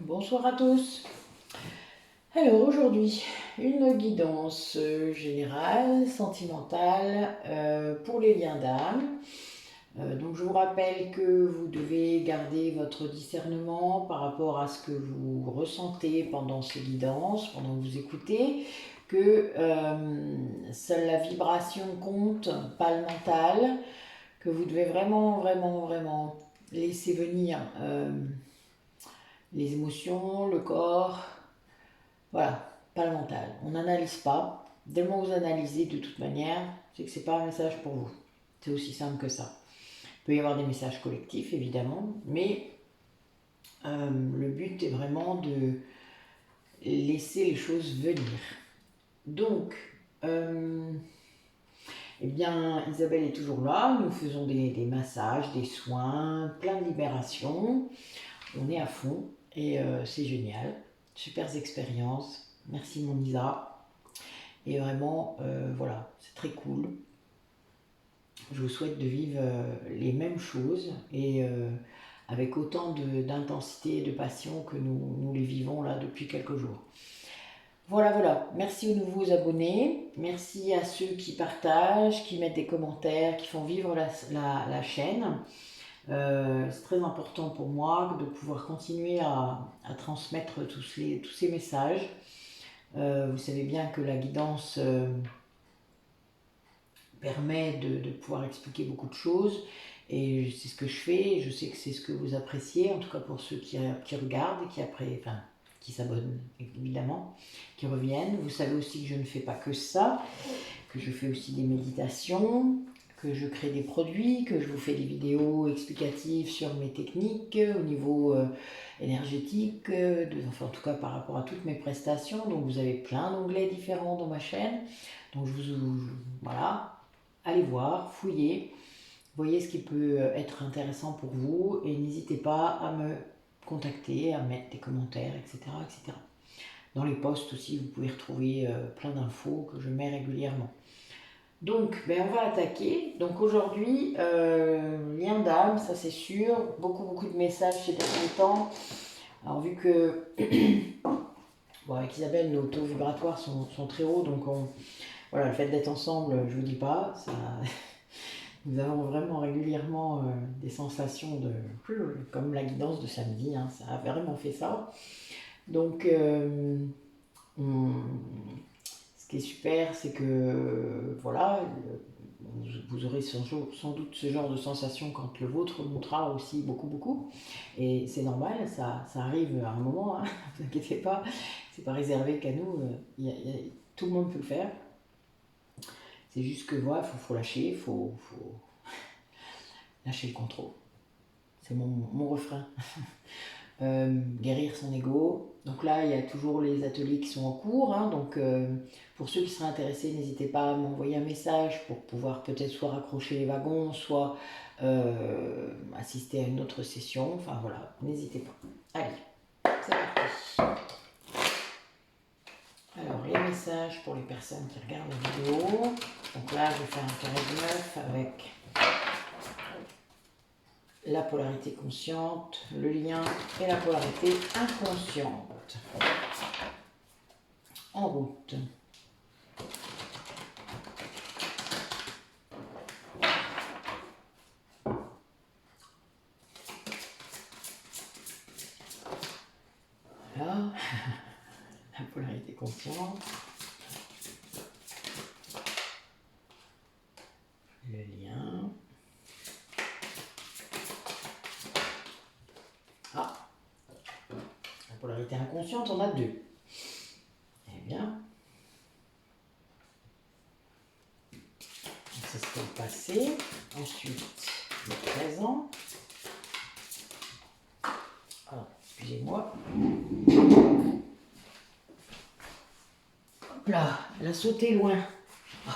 Bonsoir à tous. Alors aujourd'hui, une guidance générale, sentimentale pour les liens d'âme. Donc je vous rappelle que vous devez garder votre discernement par rapport à ce que vous ressentez pendant ces guidances, pendant que vous écoutez, que seule la vibration compte, pas le mental, que vous devez vraiment laisser venir les émotions, le corps. Voilà, pas le mental. On n'analyse pas. Dès le moment où vous analysez, de toute manière, c'est que c'est pas un message pour vous. C'est aussi simple que ça. Il peut y avoir des messages collectifs, évidemment, mais le but est vraiment de laisser les choses venir. Donc, eh bien, Isabelle est toujours là. Nous faisons des massages, des soins, plein de libération. On est à fond et c'est génial. Super expérience. Merci mon Isa. Et vraiment, voilà, c'est très cool. Je vous souhaite de vivre les mêmes choses et avec autant d'intensité et de passion que nous les vivons là depuis quelques jours. Voilà. Merci aux nouveaux abonnés. Merci à ceux qui partagent, qui mettent des commentaires, qui font vivre la chaîne. C'est très important pour moi de pouvoir continuer à transmettre tous ces messages. Vous savez bien que la guidance permet de pouvoir expliquer beaucoup de choses et c'est ce que je fais, je sais que c'est ce que vous appréciez, en tout cas pour ceux qui regardent et qui s'abonnent évidemment, qui reviennent. Vous savez aussi que je ne fais pas que ça, que je fais aussi des méditations, que je crée des produits, que je vous fais des vidéos explicatives sur mes techniques au niveau énergétique, en tout cas par rapport à toutes mes prestations. Donc vous avez plein d'onglets différents dans ma chaîne. Donc voilà, allez voir, fouillez, voyez ce qui peut être intéressant pour vous et n'hésitez pas à me contacter, à mettre des commentaires, etc. Dans les posts aussi, vous pouvez retrouver plein d'infos que je mets régulièrement. Donc, on va attaquer. Donc aujourd'hui, lien d'âme, ça c'est sûr. Beaucoup de messages ces derniers temps. Alors vu que, avec Isabelle, nos taux vibratoires sont très hauts, donc voilà, le fait d'être ensemble, je vous dis pas, ça, nous avons vraiment régulièrement des sensations comme la guidance de samedi, hein, ça a vraiment fait ça. Donc, ce qui est super, c'est que voilà, vous aurez sans doute ce genre de sensation quand le vôtre montera aussi beaucoup. Et c'est normal, ça arrive à un moment, hein, ne vous inquiétez pas, c'est pas réservé qu'à nous, tout le monde peut le faire. C'est juste que voilà, faut lâcher, faut lâcher le contrôle. C'est mon refrain. Guérir son ego. Donc là, il y a toujours les ateliers qui sont en cours. Hein, donc pour ceux qui seraient intéressés, n'hésitez pas à m'envoyer un message pour pouvoir peut-être soit raccrocher les wagons, soit assister à une autre session. Enfin voilà, n'hésitez pas. Allez, c'est parti. Alors les messages pour les personnes qui regardent la vidéo. Donc là, je vais faire un carré de 9 avec la polarité consciente, le lien et la polarité inconsciente. En route. Voilà, la polarité consciente, le lien. Ah, la polarité inconsciente, on a deux. Eh bien, ça c'est le passé. Ensuite, le présent. Alors, excusez-moi. Hop là, elle a sauté loin. Oh,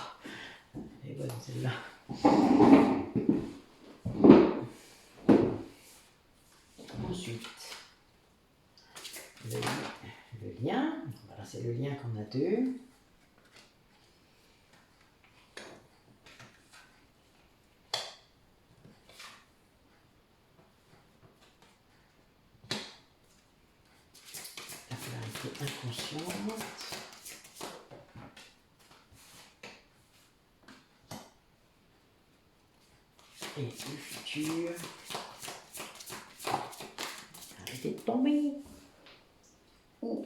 elle est bonne celle-là. Ensuite, le lien. Voilà, c'est le lien qu'on a deux. inconsciente. Et le futur. Arrêtez de tomber. Ouh.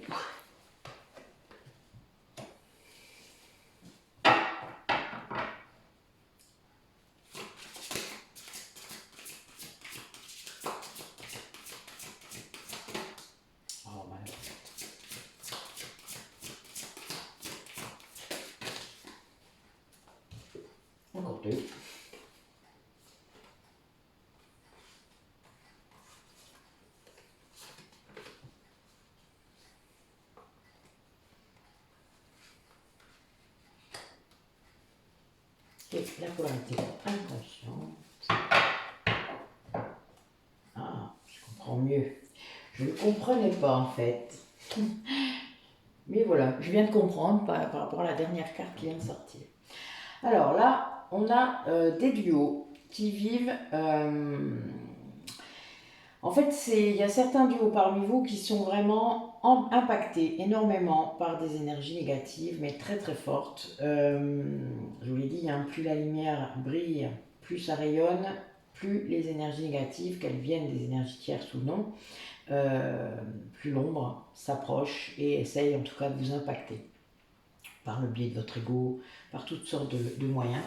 Oh, malade. Encore deux. Et la polarité inconsciente. Ah, je comprends mieux. Je ne comprenais pas en fait. Mais voilà, je viens de comprendre par rapport à la dernière carte qui vient de sortir. Alors là, on a des duos qui vivent... En fait, il y a certains duos parmi vous qui sont vraiment impactés énormément par des énergies négatives, mais très très fortes. Je vous l'ai dit, hein, plus la lumière brille, plus ça rayonne, plus les énergies négatives, qu'elles viennent des énergies tierces ou non, plus l'ombre s'approche et essaye en tout cas de vous impacter par le biais de votre ego, par toutes sortes de moyens.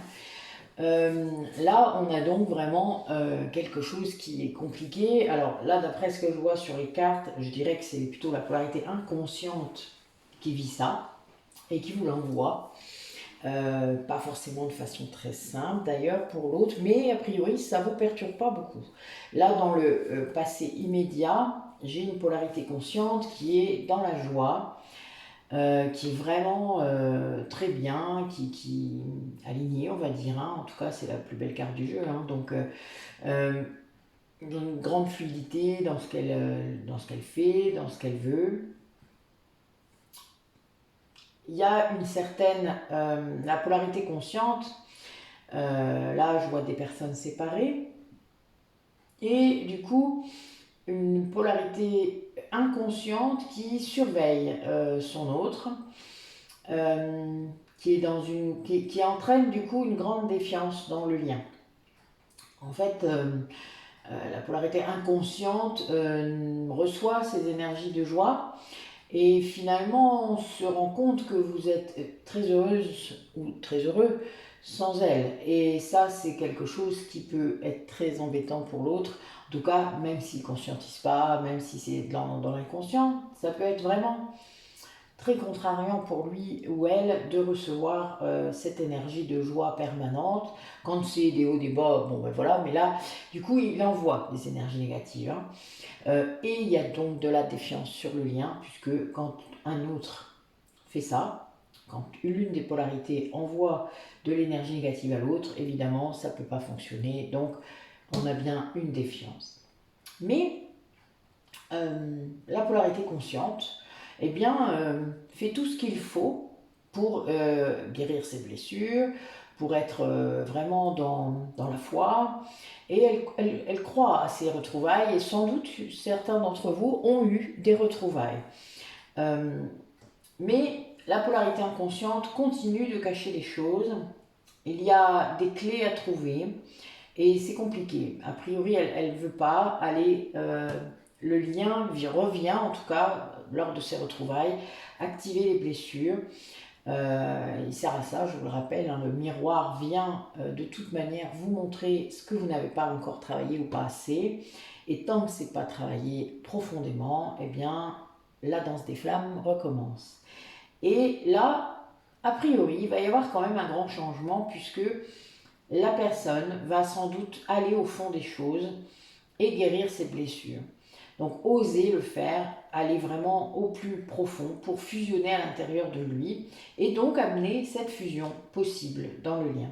Là, on a donc vraiment quelque chose qui est compliqué. Alors là, d'après ce que je vois sur les cartes, je dirais que c'est plutôt la polarité inconsciente qui vit ça et qui vous l'envoie. Pas forcément de façon très simple d'ailleurs pour l'autre, mais a priori ça ne vous perturbe pas beaucoup. Là, dans le passé immédiat, j'ai une polarité consciente qui est dans la joie, qui est vraiment très bien, qui alignée, on va dire. Hein. En tout cas, c'est la plus belle carte du jeu. Hein. Donc, une grande fluidité dans ce qu'elle fait, dans ce qu'elle veut. Il y a une certaine... la polarité consciente, là, je vois des personnes séparées. Et du coup, une polarité inconsciente qui surveille son autre. Qui entraîne du coup une grande défiance dans le lien. En fait, la polarité inconsciente reçoit ces énergies de joie et finalement on se rend compte que vous êtes très heureuse ou très heureux sans elle. Et ça, c'est quelque chose qui peut être très embêtant pour l'autre. En tout cas, même s'il ne conscientise pas, même si c'est dans l'inconscient, ça peut être vraiment très contrariant pour lui ou elle de recevoir cette énergie de joie permanente. Quand c'est des hauts, des bas, bon ben voilà, mais là, du coup, il envoie des énergies négatives. Hein. Et il y a donc de la défiance sur le lien, puisque quand un autre fait ça, quand l'une des polarités envoie de l'énergie négative à l'autre, évidemment, ça ne peut pas fonctionner. Donc, on a bien une défiance. Mais la polarité consciente, eh bien, fait tout ce qu'il faut pour guérir ses blessures, pour être vraiment dans la foi. Et elle croit à ces retrouvailles, et sans doute certains d'entre vous ont eu des retrouvailles. Mais la polarité inconsciente continue de cacher les choses. Il y a des clés à trouver, et c'est compliqué. A priori, elle ne veut pas aller... le lien revient, en tout cas, lors de ces retrouvailles, activer les blessures. Il sert à ça, je vous le rappelle, hein, le miroir vient de toute manière vous montrer ce que vous n'avez pas encore travaillé ou pas assez. Et tant que ce n'est pas travaillé profondément, eh bien, la danse des flammes recommence. Et là, a priori, il va y avoir quand même un grand changement puisque la personne va sans doute aller au fond des choses et guérir ses blessures. Donc oser le faire, aller vraiment au plus profond pour fusionner à l'intérieur de lui et donc amener cette fusion possible dans le lien.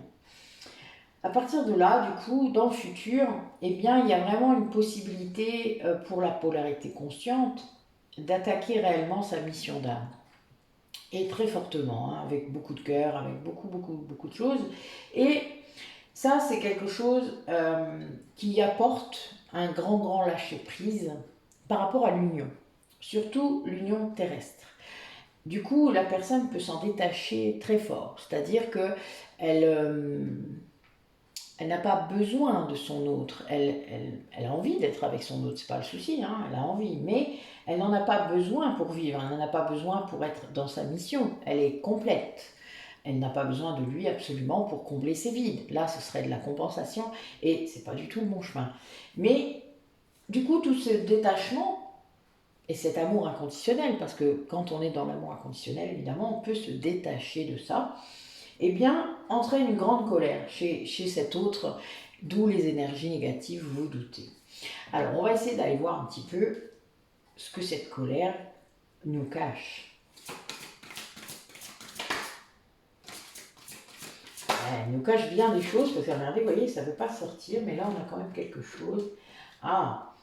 À partir de là, du coup, dans le futur, eh bien, il y a vraiment une possibilité pour la polarité consciente d'attaquer réellement sa mission d'âme. Et très fortement, hein, avec beaucoup de cœur, avec beaucoup de choses. Et ça, c'est quelque chose qui apporte un grand lâcher-prise par rapport à l'union. surtout l'union terrestre. Du coup, la personne peut s'en détacher très fort, c'est-à-dire que elle n'a pas besoin de son autre. Elle a envie d'être avec son autre, c'est pas le souci, hein, elle a envie, mais elle n'en a pas besoin pour vivre, elle n'en a pas besoin pour être dans sa mission. Elle est complète. Elle n'a pas besoin de lui absolument pour combler ses vides. Là, ce serait de la compensation et c'est pas du tout le bon chemin. Mais du coup, tout ce détachement et cet amour inconditionnel, parce que quand on est dans l'amour inconditionnel, évidemment, on peut se détacher de ça, eh bien, entraîne une grande colère chez cet autre, d'où les énergies négatives, vous vous doutez. Alors, on va essayer d'aller voir un petit peu ce que cette colère nous cache. Elle nous cache bien des choses, parce que regardez, vous voyez, ça ne veut pas sortir, mais là, on a quand même quelque chose. Ah,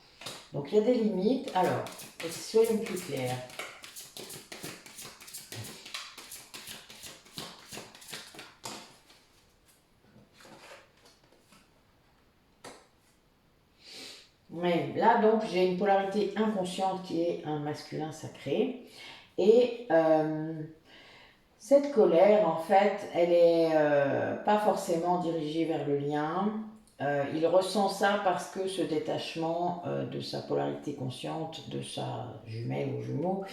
donc il y a des limites. Alors, soyons plus clairs. Ouais, là, donc, j'ai une polarité inconsciente qui est un masculin sacré. Et cette colère, en fait, elle est pas forcément dirigée vers le lien. Il ressent ça parce que ce détachement de sa polarité consciente, de sa jumelle ou jumeau,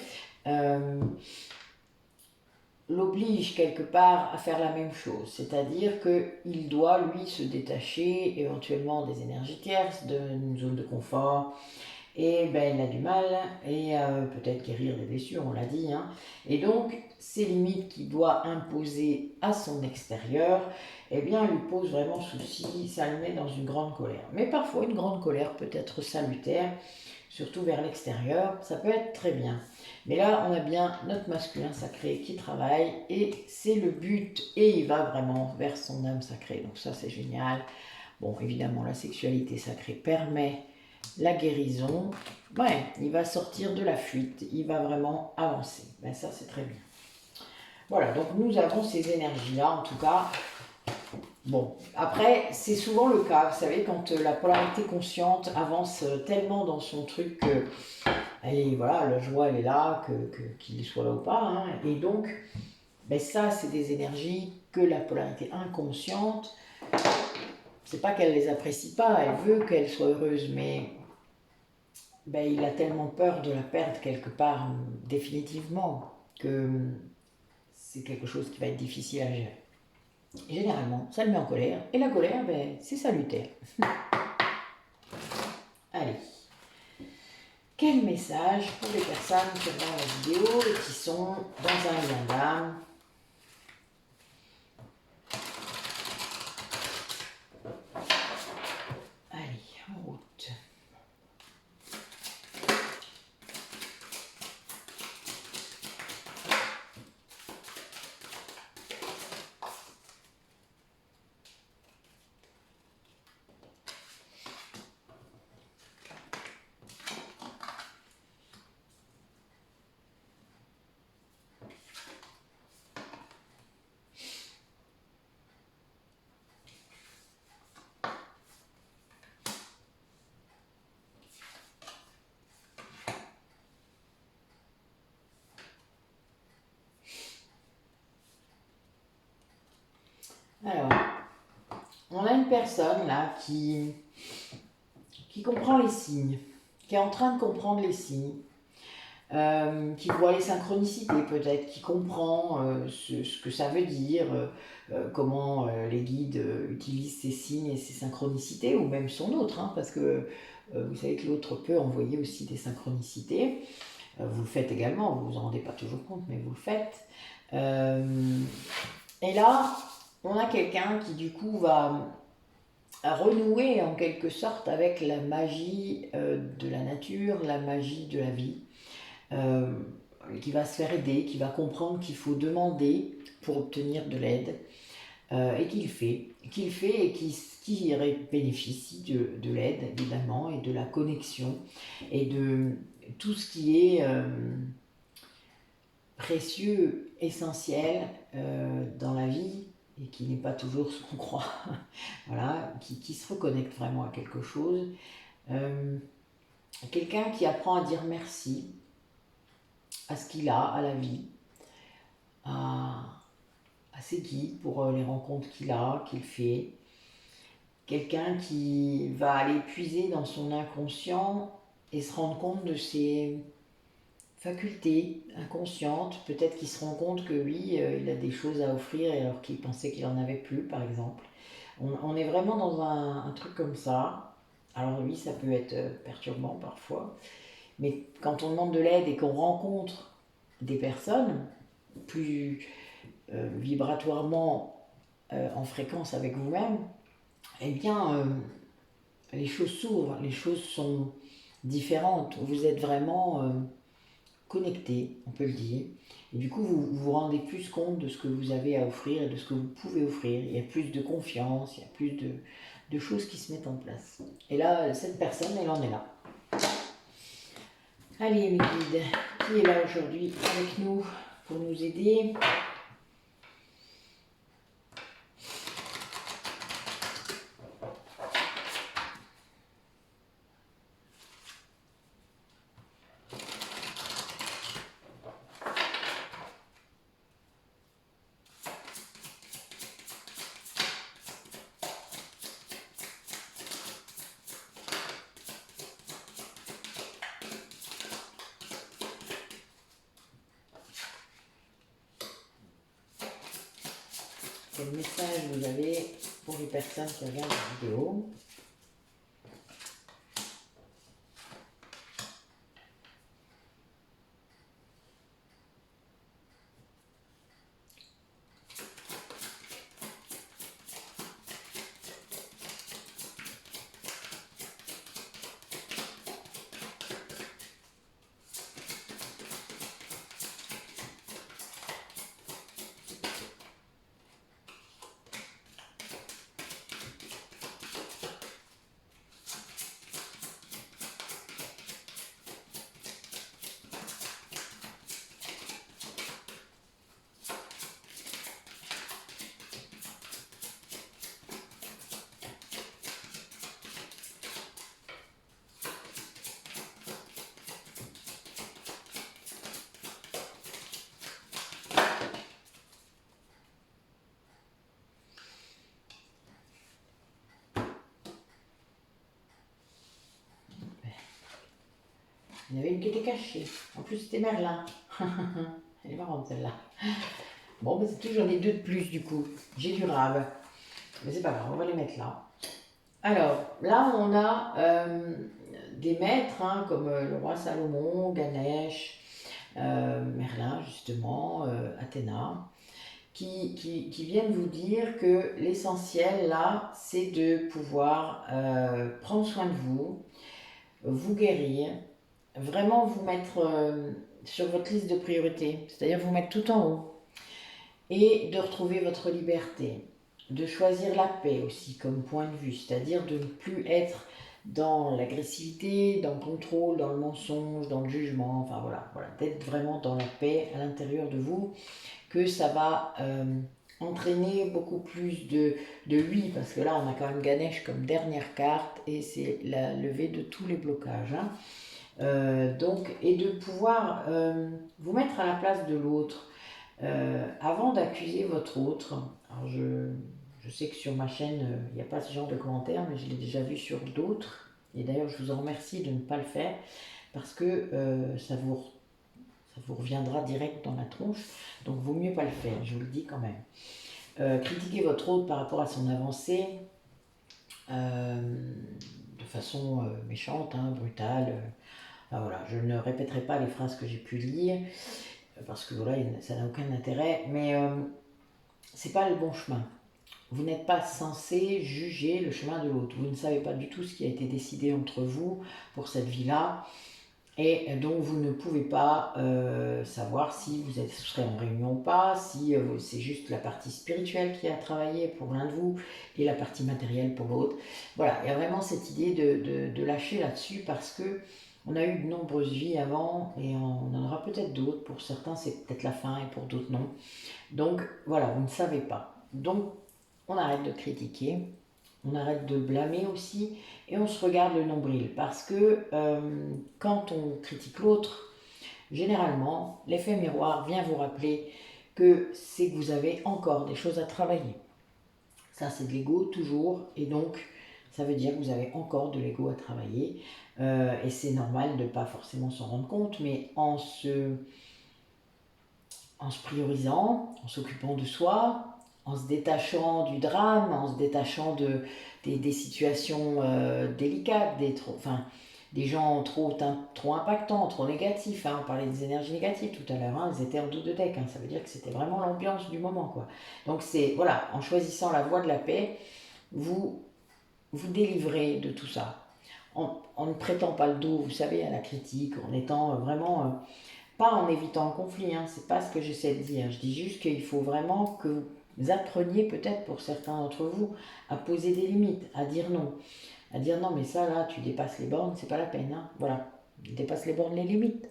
euh, l'oblige quelque part à faire la même chose. C'est-à-dire qu'il doit, lui, se détacher éventuellement des énergies tierces, d'une zone de confort, et ben, il a du mal, et peut-être guérir des blessures, on l'a dit. Hein. Et donc, ces limites qu'il doit imposer à son extérieur, eh bien, lui pose vraiment souci, ça le met dans une grande colère. Mais parfois, une grande colère peut être salutaire, surtout vers l'extérieur, ça peut être très bien. Mais là, on a bien notre masculin sacré qui travaille, et c'est le but, et il va vraiment vers son âme sacrée. Donc ça, c'est génial. Bon, évidemment, la sexualité sacrée permet la guérison, ouais, il va sortir de la fuite, il va vraiment avancer. Ben ça, c'est très bien. Voilà, donc nous avons ces énergies-là, en tout cas. Bon, après, c'est souvent le cas, vous savez, quand la polarité consciente avance tellement dans son truc que, allez, voilà, la joie, elle est là, qu'il soit là ou pas. Hein, et donc, ben ça, c'est des énergies que la polarité inconsciente, c'est pas qu'elle les apprécie pas, elle veut qu'elle soit heureuse, mais ben, il a tellement peur de la perdre quelque part définitivement que c'est quelque chose qui va être difficile à gérer. Généralement, ça le met en colère, et la colère, ben, c'est salutaire. Allez. Quel message pour les personnes qui regardent la vidéo et qui sont dans un lien d'âme? Allez, en route. Alors, on a une personne là qui comprend les signes, qui est en train de comprendre les signes, qui voit les synchronicités peut-être, qui comprend ce que ça veut dire, comment les guides utilisent ces signes et ces synchronicités, ou même son autre, hein, parce que vous savez que l'autre peut envoyer aussi des synchronicités. Vous le faites également, vous vous en rendez pas toujours compte, mais vous le faites. Et là, on a quelqu'un qui du coup va renouer en quelque sorte avec la magie de la nature, la magie de la vie, qui va se faire aider, qui va comprendre qu'il faut demander pour obtenir de l'aide, et qu'il fait et qui bénéficie de l'aide évidemment, et de la connexion, et de tout ce qui est précieux, essentiel dans la vie, et qui n'est pas toujours ce qu'on croit, voilà, qui se reconnecte vraiment à quelque chose. Quelqu'un qui apprend à dire merci, à ce qu'il a, à la vie, à ses guides pour les rencontres qu'il fait. Quelqu'un qui va aller puiser dans son inconscient et se rendre compte de ses facultés inconscientes. Peut-être qu'il se rend compte que oui, il a des choses à offrir alors qu'il pensait qu'il n'en avait plus, par exemple. On est vraiment dans un truc comme ça. Alors oui, ça peut être perturbant parfois, mais quand on demande de l'aide et qu'on rencontre des personnes plus vibratoirement en fréquence avec vous-même, eh bien, les choses s'ouvrent, les choses sont différentes. Vous êtes vraiment connecté, on peut le dire. Et du coup, vous vous rendez plus compte de ce que vous avez à offrir et de ce que vous pouvez offrir. Il y a plus de confiance, il y a plus de choses qui se mettent en place. Et là, cette personne, elle en est là. Allez, mes guides, qui est là aujourd'hui avec nous pour nous aider? Quel message vous avez pour les personnes qui regardent la vidéo? Il y en avait une qui était cachée. En plus, c'était Merlin. Elle est marrante celle-là. Bon, ben, c'est toujours des deux de plus du coup. J'ai du rave. Mais c'est pas grave, on va les mettre là. Alors, là, on a des maîtres hein, comme le roi Salomon, Ganesh, Merlin, justement, Athéna, qui viennent vous dire que l'essentiel, là, c'est de pouvoir prendre soin de vous, vous guérir, vraiment vous mettre sur votre liste de priorités, c'est-à-dire vous mettre tout en haut et de retrouver votre liberté, de choisir la paix aussi comme point de vue, c'est-à-dire de ne plus être dans l'agressivité, dans le contrôle, dans le mensonge, dans le jugement, enfin voilà, d'être vraiment dans la paix à l'intérieur de vous, que ça va entraîner beaucoup plus de oui, parce que là on a quand même Ganesh comme dernière carte et c'est la levée de tous les blocages. Hein. Donc, et de pouvoir vous mettre à la place de l'autre avant d'accuser votre autre. Alors je sais que sur ma chaîne, il n'y a pas ce genre de commentaires, mais je l'ai déjà vu sur d'autres. Et d'ailleurs, je vous en remercie de ne pas le faire parce que ça vous reviendra direct dans la tronche. Donc, vaut mieux pas le faire, je vous le dis quand même. Critiquer votre autre par rapport à son avancée de façon méchante, hein, brutale. Ah, voilà, je ne répéterai pas les phrases que j'ai pu lire parce que voilà, ça n'a aucun intérêt, mais c'est pas le bon chemin. Vous n'êtes pas censé juger le chemin de l'autre. Vous ne savez pas du tout ce qui a été décidé entre vous pour cette vie-là, et donc vous ne pouvez pas savoir si vous serez en réunion ou pas, si c'est juste la partie spirituelle qui a travaillé pour l'un de vous et la partie matérielle pour l'autre. Voilà, il y a vraiment cette idée de lâcher là-dessus parce que on a eu de nombreuses vies avant et on en aura peut-être d'autres. Pour certains, c'est peut-être la fin et pour d'autres, non. Donc voilà, vous ne savez pas. Donc on arrête de critiquer, on arrête de blâmer aussi et on se regarde le nombril. Parce que quand on critique l'autre, généralement, l'effet miroir vient vous rappeler que c'est que vous avez encore des choses à travailler. Ça, c'est de l'ego toujours, et donc ça veut dire que vous avez encore de l'ego à travailler. Et c'est normal de ne pas forcément s'en rendre compte, mais en se priorisant, en s'occupant de soi, en se détachant du drame, en se détachant des situations délicates, des gens trop impactants, trop négatifs. Hein. On parlait des énergies négatives tout à l'heure, hein. Elles étaient en dos de deck. Hein. Ça veut dire que c'était vraiment l'ambiance du moment. Quoi. Donc c'est, voilà, en choisissant la voie de la paix, vous vous délivrez de tout ça. En ne prêtant pas le dos, vous savez, à la critique, en étant vraiment... pas en évitant le conflit, hein, c'est pas ce que j'essaie de dire. Je dis juste qu'il faut vraiment que vous appreniez peut-être pour certains d'entre vous à poser des limites, à dire non. À dire non, mais ça là, tu dépasses les bornes, c'est pas la peine. Hein. Voilà, dépasse les bornes, les limites.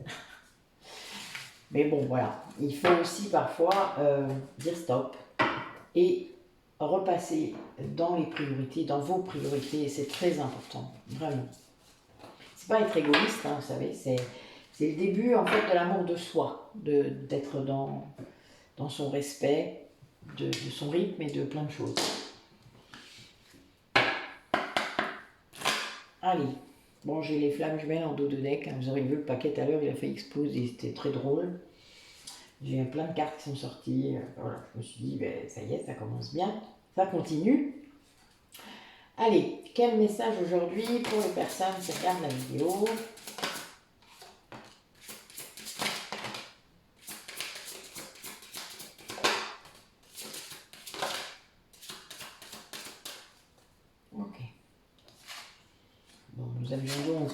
Mais bon, voilà, il faut aussi parfois dire stop et repasser dans les priorités, dans vos priorités, et c'est très important, vraiment. C'est pas être égoïste, hein, vous savez, c'est le début en fait de l'amour de soi, d'être dans son respect, de son rythme et de plein de choses. Allez, bon j'ai les flammes jumelles en dos de deck, hein. Vous aurez vu le paquet tout à l'heure, il a fait exploser, c'était très drôle. J'ai plein de cartes qui sont sorties, voilà, je me suis dit, ben, ça y est, ça commence bien, ça continue. Allez, quel message aujourd'hui pour les personnes qui regardent la vidéo? Ok. Bon, nous avions donc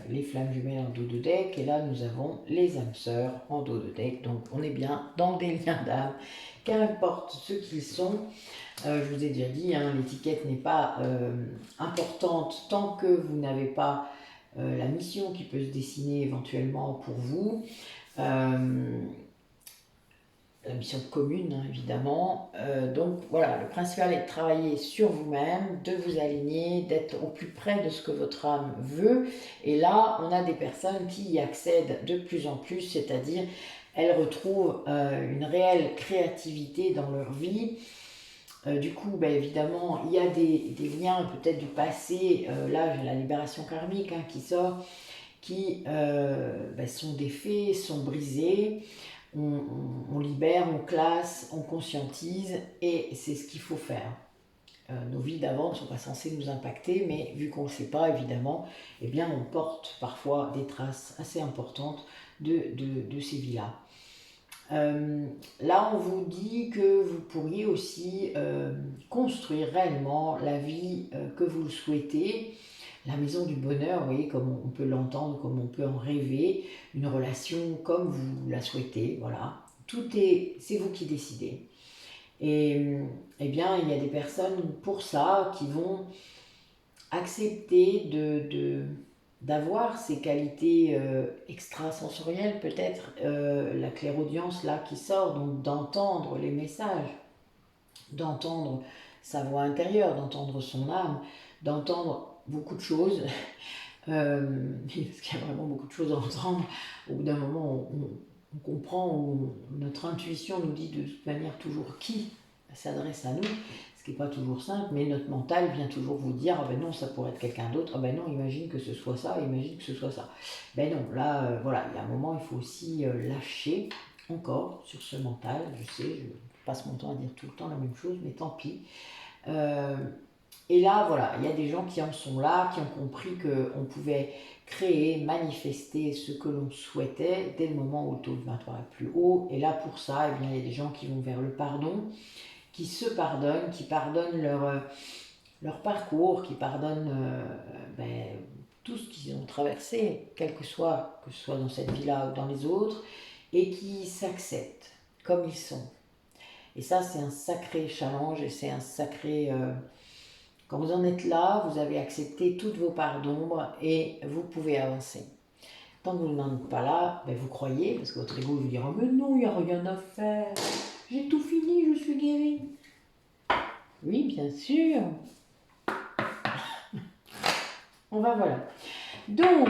les flammes jumelles en dos de deck, et là nous avons les âmes sœurs en dos de deck. Donc on est bien dans des liens d'âme, qu'importe ce qu'ils sont. Je vous ai déjà dit, hein, l'étiquette n'est pas importante tant que vous n'avez pas la mission qui peut se dessiner éventuellement pour vous. La mission commune, hein, évidemment. Donc voilà, le principal est de travailler sur vous-même, de vous aligner, d'être au plus près de ce que votre âme veut. Et là, on a des personnes qui y accèdent de plus en plus, c'est-à-dire elles retrouvent une réelle créativité dans leur vie. Du coup, ben, évidemment, il y a des liens peut-être du passé. Là, j'ai la libération karmique hein, qui sort, qui ben, sont défaits, sont brisés. On libère, on classe, on conscientise, et c'est ce qu'il faut faire. Nos vies d'avant ne sont pas censées nous impacter, mais vu qu'on ne le sait pas, évidemment, eh bien, on porte parfois des traces assez importantes de ces vies-là. Là, on vous dit que vous pourriez aussi construire réellement la vie que vous le souhaitez, la maison du bonheur, vous voyez, comme on peut l'entendre, comme on peut en rêver, une relation comme vous la souhaitez, voilà. C'est vous qui décidez. Et eh bien, il y a des personnes pour ça qui vont accepter d'avoir ces qualités extrasensorielles, peut-être la clairaudience là qui sort, donc d'entendre les messages, d'entendre sa voix intérieure, d'entendre son âme, d'entendre beaucoup de choses, parce qu'il y a vraiment beaucoup de choses à entendre. Au bout d'un moment, on comprend, notre intuition nous dit de toute manière toujours qui s'adresse à nous, ce qui n'est pas toujours simple, mais notre mental vient toujours vous dire ah ben non, ça pourrait être quelqu'un d'autre, ah ben non, imagine que ce soit ça, imagine que ce soit ça. Ben non, là, voilà, il y a un moment, il faut aussi lâcher encore sur ce mental. Je sais, je passe mon temps à dire tout le temps la même chose, mais tant pis. Et là, voilà, il y a des gens qui en sont là, qui ont compris qu'on pouvait créer, manifester ce que l'on souhaitait dès le moment où le taux vibratoire est plus haut. Et là, pour ça, eh bien, il y a des gens qui vont vers le pardon, qui se pardonnent, qui pardonnent leur parcours, qui pardonnent tout ce qu'ils ont traversé, que ce soit dans cette vie-là ou dans les autres, et qui s'acceptent comme ils sont. Et ça, c'est un sacré challenge, et c'est un sacré... Quand vous en êtes là, vous avez accepté toutes vos parts d'ombre et vous pouvez avancer. Tant que vous n'en êtes pas là, ben vous croyez, parce que votre ego vous dira « Mais non, il n'y a rien à faire, j'ai tout fini, je suis guérie. » Oui, bien sûr. On va voilà. Donc,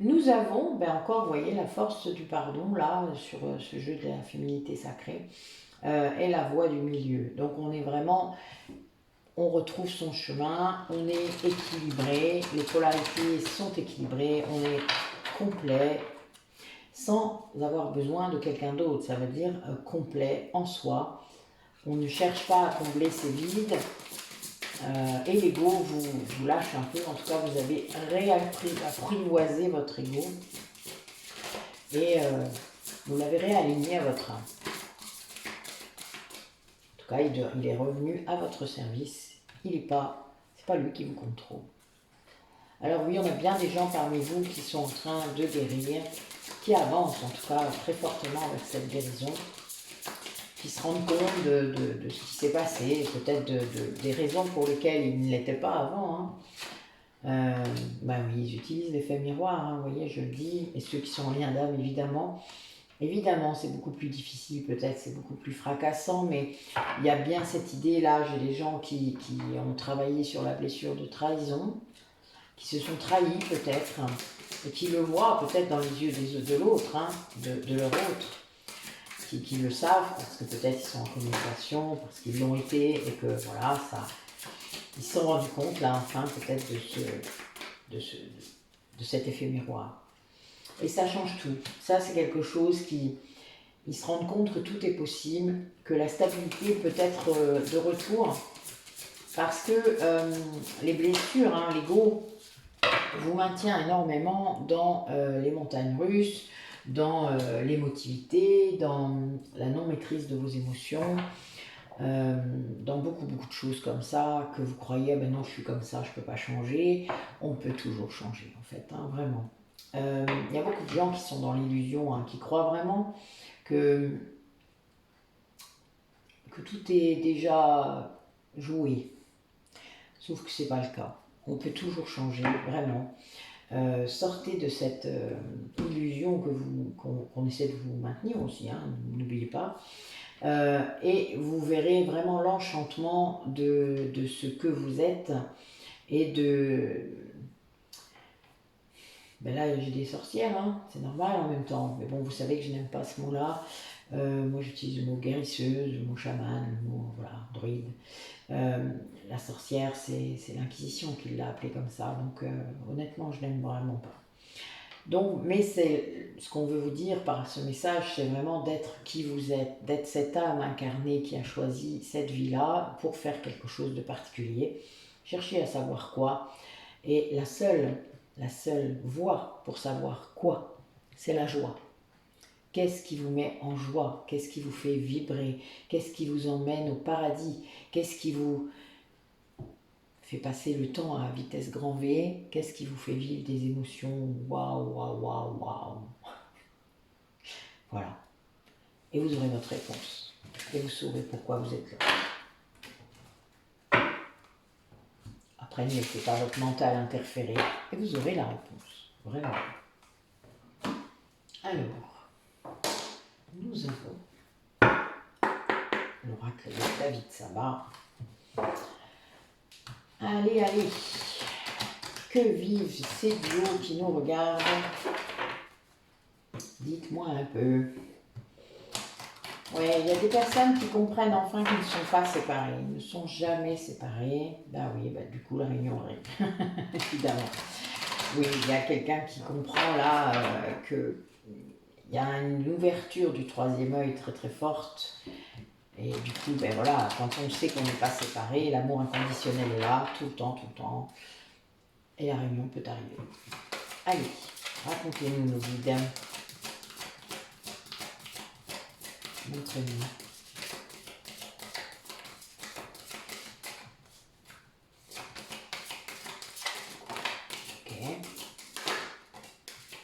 nous avons, ben encore, vous voyez, la force du pardon, là, sur ce jeu de la féminité sacrée, et la voie du milieu. Donc on est vraiment, on retrouve son chemin, on est équilibré, les polarités sont équilibrées, on est complet, sans avoir besoin de quelqu'un d'autre. Ça veut dire complet en soi. On ne cherche pas à combler ses vides. Et l'ego vous lâche un peu. En tout cas, vous avez apprivoisé votre ego. Et vous l'avez réaligné à votre âme. En tout cas, il est revenu à votre service. C'est pas lui qui vous contrôle. Alors oui, on a bien des gens parmi vous qui sont en train de guérir, qui avancent en tout cas très fortement avec cette guérison, qui se rendent compte de ce qui s'est passé, peut-être des raisons pour lesquelles ils ne l'étaient pas avant. Ben oui, j'utilise l'effet miroir, hein, vous voyez, je le dis, et ceux qui sont en lien d'âme, évidemment. Évidemment, c'est beaucoup plus difficile, peut-être, c'est beaucoup plus fracassant, mais il y a bien cette idée-là. J'ai des gens qui ont travaillé sur la blessure de trahison, qui se sont trahis peut-être, et qui le voient peut-être dans les yeux de l'autre, de leur autre, qui le savent, parce que peut-être ils sont en communication, parce qu'ils l'ont été, et que voilà, ils se sont rendus compte, là, enfin, peut-être de cet effet miroir. Et ça change tout. Ça, c'est quelque chose ils se rendent compte que tout est possible, que la stabilité peut être de retour, parce que les blessures, l'ego, vous maintient énormément dans les montagnes russes, dans l'émotivité, dans la non-maîtrise de vos émotions, dans beaucoup de choses comme ça, que vous croyez, ah ben non, je suis comme ça, je ne peux pas changer. On peut toujours changer, en fait, vraiment. Il y a beaucoup de gens qui sont dans l'illusion, qui croient vraiment que tout est déjà joué. Sauf que ce n'est pas le cas. On peut toujours changer, vraiment. Sortez de cette illusion qu'on essaie de vous maintenir aussi, n'oubliez pas. Et vous verrez vraiment l'enchantement de ce que vous êtes et ben là j'ai des sorcières, c'est normal en même temps, mais bon, vous savez que je n'aime pas ce mot-là. Moi j'utilise le mot guérisseuse, le mot chaman, le mot druide. La sorcière, c'est l'Inquisition qui l'a appelée comme ça, donc honnêtement je n'aime vraiment pas. Donc, mais c'est ce qu'on veut vous dire par ce message, c'est vraiment d'être qui vous êtes, d'être cette âme incarnée qui a choisi cette vie-là pour faire quelque chose de particulier. Cherchez à savoir quoi. Et la seule voie pour savoir quoi, c'est la joie. Qu'est-ce qui vous met en joie? Qu'est-ce qui vous fait vibrer? Qu'est-ce qui vous emmène au paradis? Qu'est-ce qui vous fait passer le temps à vitesse grand V? Qu'est-ce qui vous fait vivre des émotions? Waouh, waouh, waouh, waouh. Voilà. Et vous aurez votre réponse. Et vous saurez pourquoi vous êtes là. Après, ne laissez pas votre mental interférer. Et vous aurez la réponse. Vraiment. Alors, nous avons l'oracle de David Sabat. Allez, allez. Que vivent ces duos qui nous regardent? Dites-moi un peu. Ouais, il y a des personnes qui comprennent enfin qu'ils ne sont pas séparés. Ils ne sont jamais séparés. Ben oui, du coup, la réunion arrive. Évidemment. Oui, il y a quelqu'un qui comprend là qu'il y a une ouverture du troisième œil très très forte. Et du coup, ben voilà, quand on sait qu'on n'est pas séparés, l'amour inconditionnel est là, tout le temps. Et la réunion peut arriver. Allez, racontez-nous nos vides. Montrez-nous.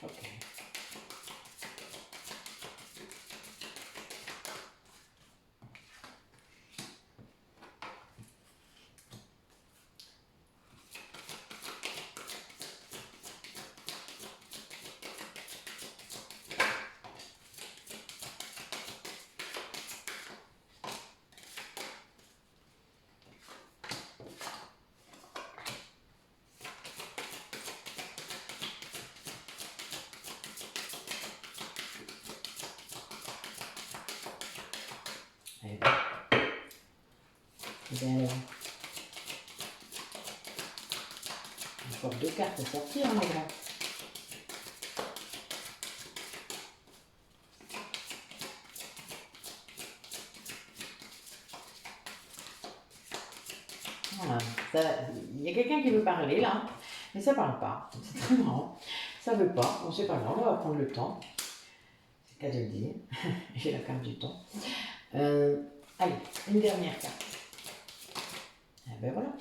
Ok. Eh bien alors, encore 2 cartes à sortir, hein, les gars. Voilà. Il y a quelqu'un qui veut parler là, mais ça parle pas. C'est très marrant. Ça veut pas. Bon, c'est pas grave, on va prendre le temps. C'est le cas de le dire. J'ai la carte du temps. Allez, une dernière carte. Et ben voilà.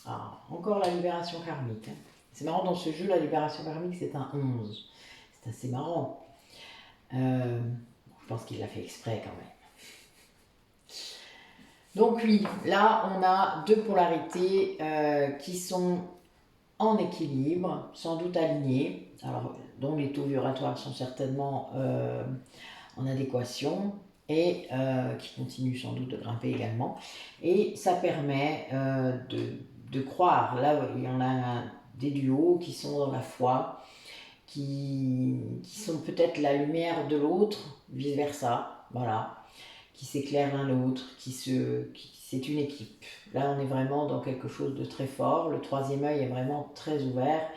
Ah, encore la libération karmique. Hein. C'est marrant, dans ce jeu, la libération karmique, c'est un 11. C'est assez marrant. Je pense qu'il l'a fait exprès quand même. Donc oui, là, on a 2 polarités qui sont en équilibre, sans doute alignées, alors, dont les taux vibratoires sont certainement en adéquation et qui continuent sans doute de grimper également. Et ça permet de croire, là il y en a des duos qui sont dans la foi, qui sont peut-être la lumière de l'autre, vice-versa, voilà, qui s'éclairent l'un l'autre, c'est une équipe. Là, on est vraiment dans quelque chose de très fort. Le troisième œil est vraiment très ouvert.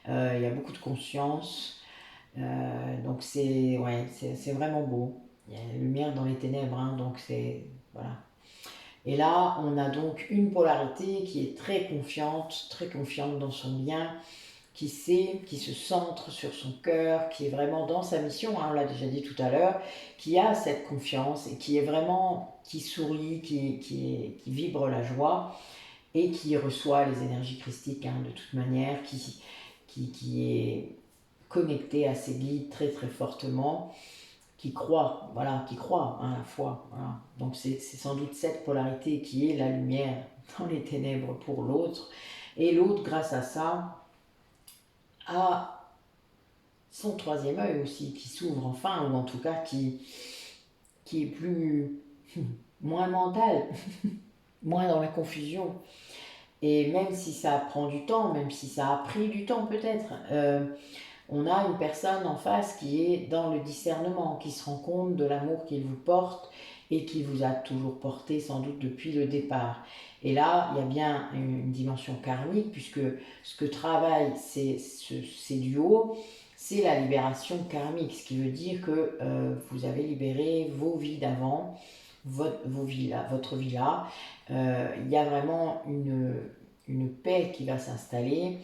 Il y a beaucoup de conscience. Donc, c'est vraiment beau. Il y a la lumière dans les ténèbres, hein, donc c'est... Voilà. Et là, on a donc une polarité qui est très confiante dans son lien, qui sait, qui se centre sur son cœur, qui est vraiment dans sa mission, hein, on l'a déjà dit tout à l'heure, qui a cette confiance et qui est vraiment, qui sourit, qui vibre la joie et qui reçoit les énergies christiques hein, de toute manière, qui est connecté à ses guides très très fortement, qui croit, voilà, qui croit hein, à la foi. Voilà. Donc c'est sans doute cette polarité qui est la lumière dans les ténèbres pour l'autre, et l'autre, grâce à ça, a son troisième œil aussi, qui s'ouvre enfin, ou en tout cas qui est plus, moins mental, moins dans la confusion. Et même si ça prend du temps, même si ça a pris du temps peut-être, on a une personne en face qui est dans le discernement, qui se rend compte de l'amour qu'il vous porte et qui vous a toujours porté sans doute depuis le départ. Et là, il y a bien une dimension karmique, puisque ce que travaillent ces duos, c'est la libération karmique, ce qui veut dire que vous avez libéré vos vies d'avant, votre vie là. Il y a vraiment une paix qui va s'installer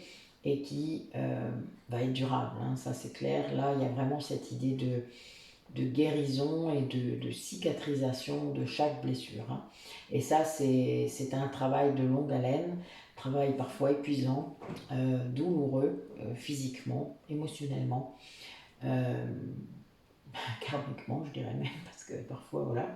et qui va être durable, hein, ça c'est clair. Là, il y a vraiment cette idée de guérison et de cicatrisation de chaque blessure. Hein. Et ça, c'est un travail de longue haleine, travail parfois épuisant, douloureux, physiquement, émotionnellement, karmiquement, je dirais même, parce que parfois, voilà.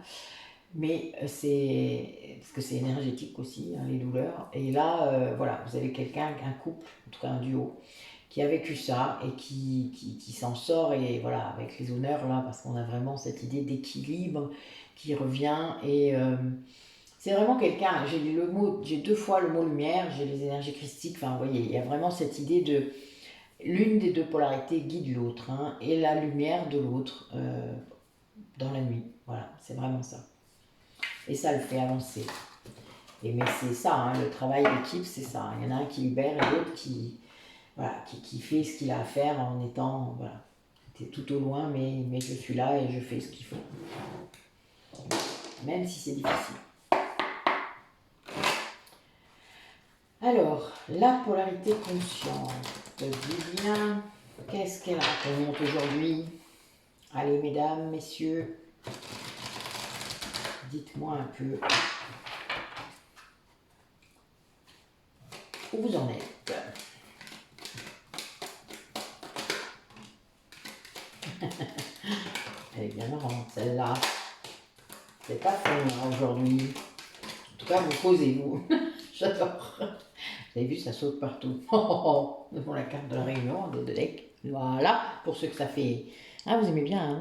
Mais c'est parce que c'est énergétique aussi, hein, les douleurs. Et là, voilà, vous avez quelqu'un, un couple, en tout cas un duo, qui a vécu ça et qui s'en sort, et voilà, avec les honneurs là, parce qu'on a vraiment cette idée d'équilibre qui revient. Et c'est vraiment quelqu'un, j'ai 2 fois le mot lumière, j'ai les énergies christiques, enfin vous voyez, il y a vraiment cette idée de l'une des 2 polarités guide l'autre, hein, et la lumière de l'autre dans la nuit. Voilà, c'est vraiment ça. Et ça le fait avancer. Mais c'est ça, hein, le travail d'équipe, c'est ça. Il y en a un qui libère et l'autre qui fait ce qu'il a à faire en étant voilà, tout au loin, mais je suis là et je fais ce qu'il faut. Même si c'est difficile. Alors, la polarité consciente. Dis bien, qu'est-ce qu'elle raconte aujourd'hui? Allez, mesdames, messieurs, dites-moi un peu où vous en êtes. Elle est bien marrante, celle-là. C'est pas fun hein, aujourd'hui. En tout cas, vous posez, vous. J'adore. Vous avez vu, ça saute partout. Devant la carte de la réunion, de deck. Voilà, pour ceux que ça fait. Ah, vous aimez bien. Hein.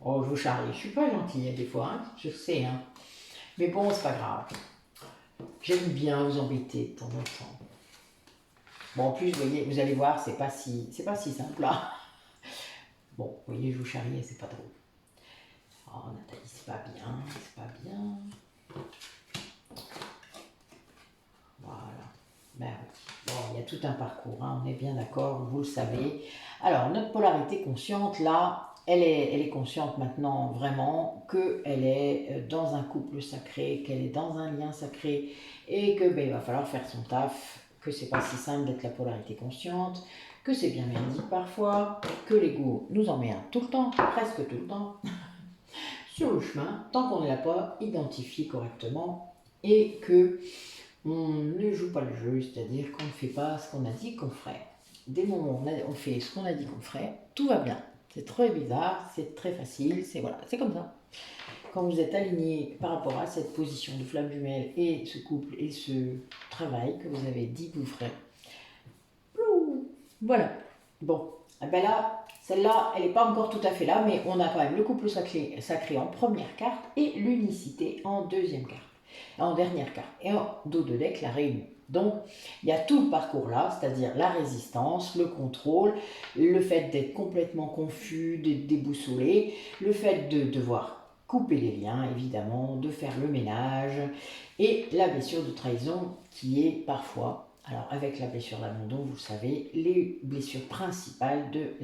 Oh, je vous charrie. Je suis pas gentille des fois, hein. Je sais. Hein. Mais bon, c'est pas grave. J'aime bien vous embêter de temps en temps. Bon, en plus, vous allez voir, c'est pas si simple là. Bon, vous voyez, je vous charrie et c'est pas drôle. Oh, Nathalie, c'est pas bien, c'est pas bien. Voilà. Ben oui. Bon, il y a tout un parcours, hein, on est bien d'accord, vous le savez. Alors, notre polarité consciente, là, elle est consciente maintenant vraiment qu'elle est dans un couple sacré, qu'elle est dans un lien sacré et que ben, il va falloir faire son taf, que c'est pas si simple d'être la polarité consciente, que c'est bien merdique parfois, que l'ego nous emmerde tout le temps, presque tout le temps, sur le chemin, tant qu'on ne l'a pas identifié correctement et que on ne joue pas le jeu, c'est-à-dire qu'on ne fait pas ce qu'on a dit qu'on ferait. Dès le moment où on fait ce qu'on a dit qu'on ferait, tout va bien. C'est très bizarre, c'est très facile, c'est voilà, c'est comme ça. Quand vous êtes aligné par rapport à cette position de flamme jumelle et ce couple et ce travail que vous avez dit que vous ferez, voilà. Bon, eh ben là, celle-là, elle n'est pas encore tout à fait là, mais on a quand même le couple sacré en première carte et l'unicité en deuxième carte, en dernière carte. Et en dos de deck, la réunion. Donc, il y a tout le parcours là, c'est-à-dire la résistance, le contrôle, le fait d'être complètement confus, d'être déboussolé, le fait de devoir couper les liens, évidemment, de faire le ménage, et la blessure de trahison qui est parfois, alors avec la blessure d'abandon, vous le savez, les blessures principales de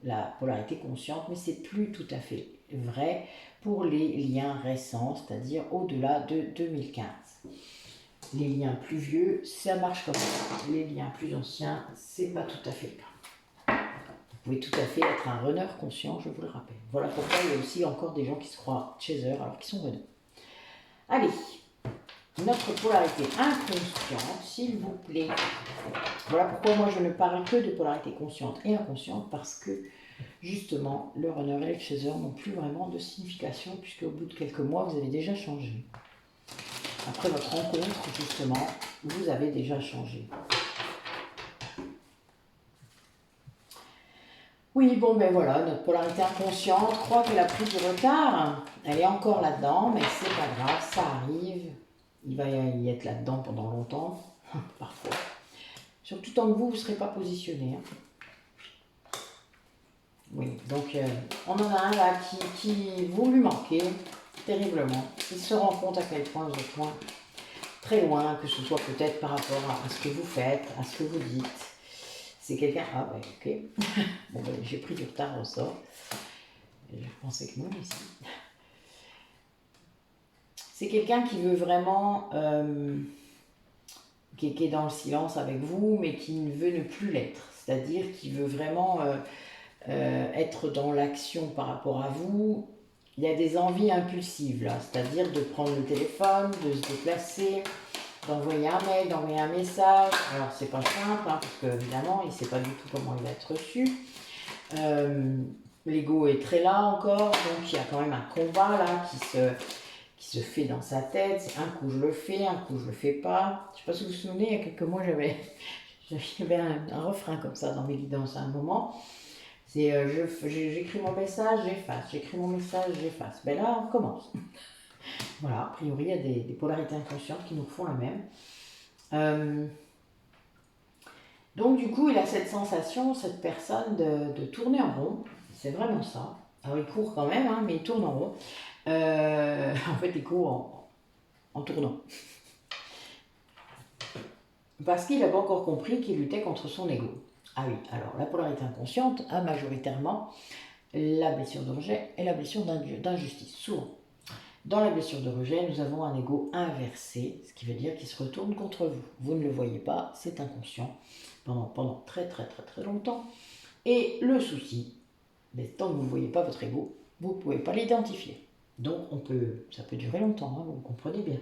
la polarité consciente, mais c'est plus tout à fait vrai pour les liens récents, c'est-à-dire au-delà de 2015. Les liens plus vieux, ça marche comme ça. Les liens plus anciens, c'est pas tout à fait le cas. Vous pouvez tout à fait être un runner conscient, je vous le rappelle. Voilà pourquoi il y a aussi encore des gens qui se croient chaser alors qu'ils sont runners. Allez, notre polarité inconsciente, s'il vous plaît. Voilà pourquoi moi je ne parle que de polarité consciente et inconsciente, parce que justement le runner et le chaser n'ont plus vraiment de signification, puisque au bout de quelques mois vous avez déjà changé. Après votre rencontre, justement, vous avez déjà changé. Oui, bon, ben voilà, notre polarité inconsciente croit qu'elle a pris du retard. Elle est encore là-dedans, mais c'est pas grave, ça arrive. Il va y être là-dedans pendant longtemps, parfois. Surtout tant que vous ne serez pas positionné. Hein. Oui, donc on en a un là qui vous lui manquez terriblement. Il se rend compte à quel point vous êtes loin, très loin, que ce soit peut-être par rapport à ce que vous faites, à ce que vous dites. C'est quelqu'un... Ah ouais, ok. Bon, ben, j'ai pris du retard au sort. Je pensais que non, ici. C'est quelqu'un qui veut vraiment... qui est dans le silence avec vous, mais qui ne veut ne plus l'être. C'est-à-dire qui veut vraiment être dans l'action par rapport à vous. Il y a des envies impulsives, là. C'est-à-dire de prendre le téléphone, de se déplacer, d'envoyer un mail, d'envoyer un message. Alors, c'est pas simple, hein, parce qu'évidemment, il ne sait pas du tout comment il va être reçu. L'ego est très là encore, donc il y a quand même un combat là qui se fait dans sa tête. Un coup je le fais, un coup je le fais pas. Je sais pas si vous vous souvenez, il y a quelques mois j'avais un refrain comme ça dans mes guidances à un moment. C'est j'écris mon message, j'efface, j'écris mon message, j'efface. Ben là on recommence. Voilà, a priori il y a des polarités inconscientes qui nous font la même. Donc du coup, il a cette sensation, cette personne, de tourner en rond. C'est vraiment ça. Alors il court quand même, hein, mais il tourne en rond. En fait, il court en tournant. Parce qu'il n'a pas encore compris qu'il luttait contre son ego. Ah oui, alors la polarité inconsciente a majoritairement la blessure de rejet et la blessure d'injustice, souvent. Dans la blessure de rejet, nous avons un ego inversé, ce qui veut dire qu'il se retourne contre vous. Vous ne le voyez pas, c'est inconscient, pendant très longtemps. Et le souci, tant que vous ne voyez pas votre ego, vous ne pouvez pas l'identifier. Donc ça peut durer longtemps, hein, vous comprenez bien.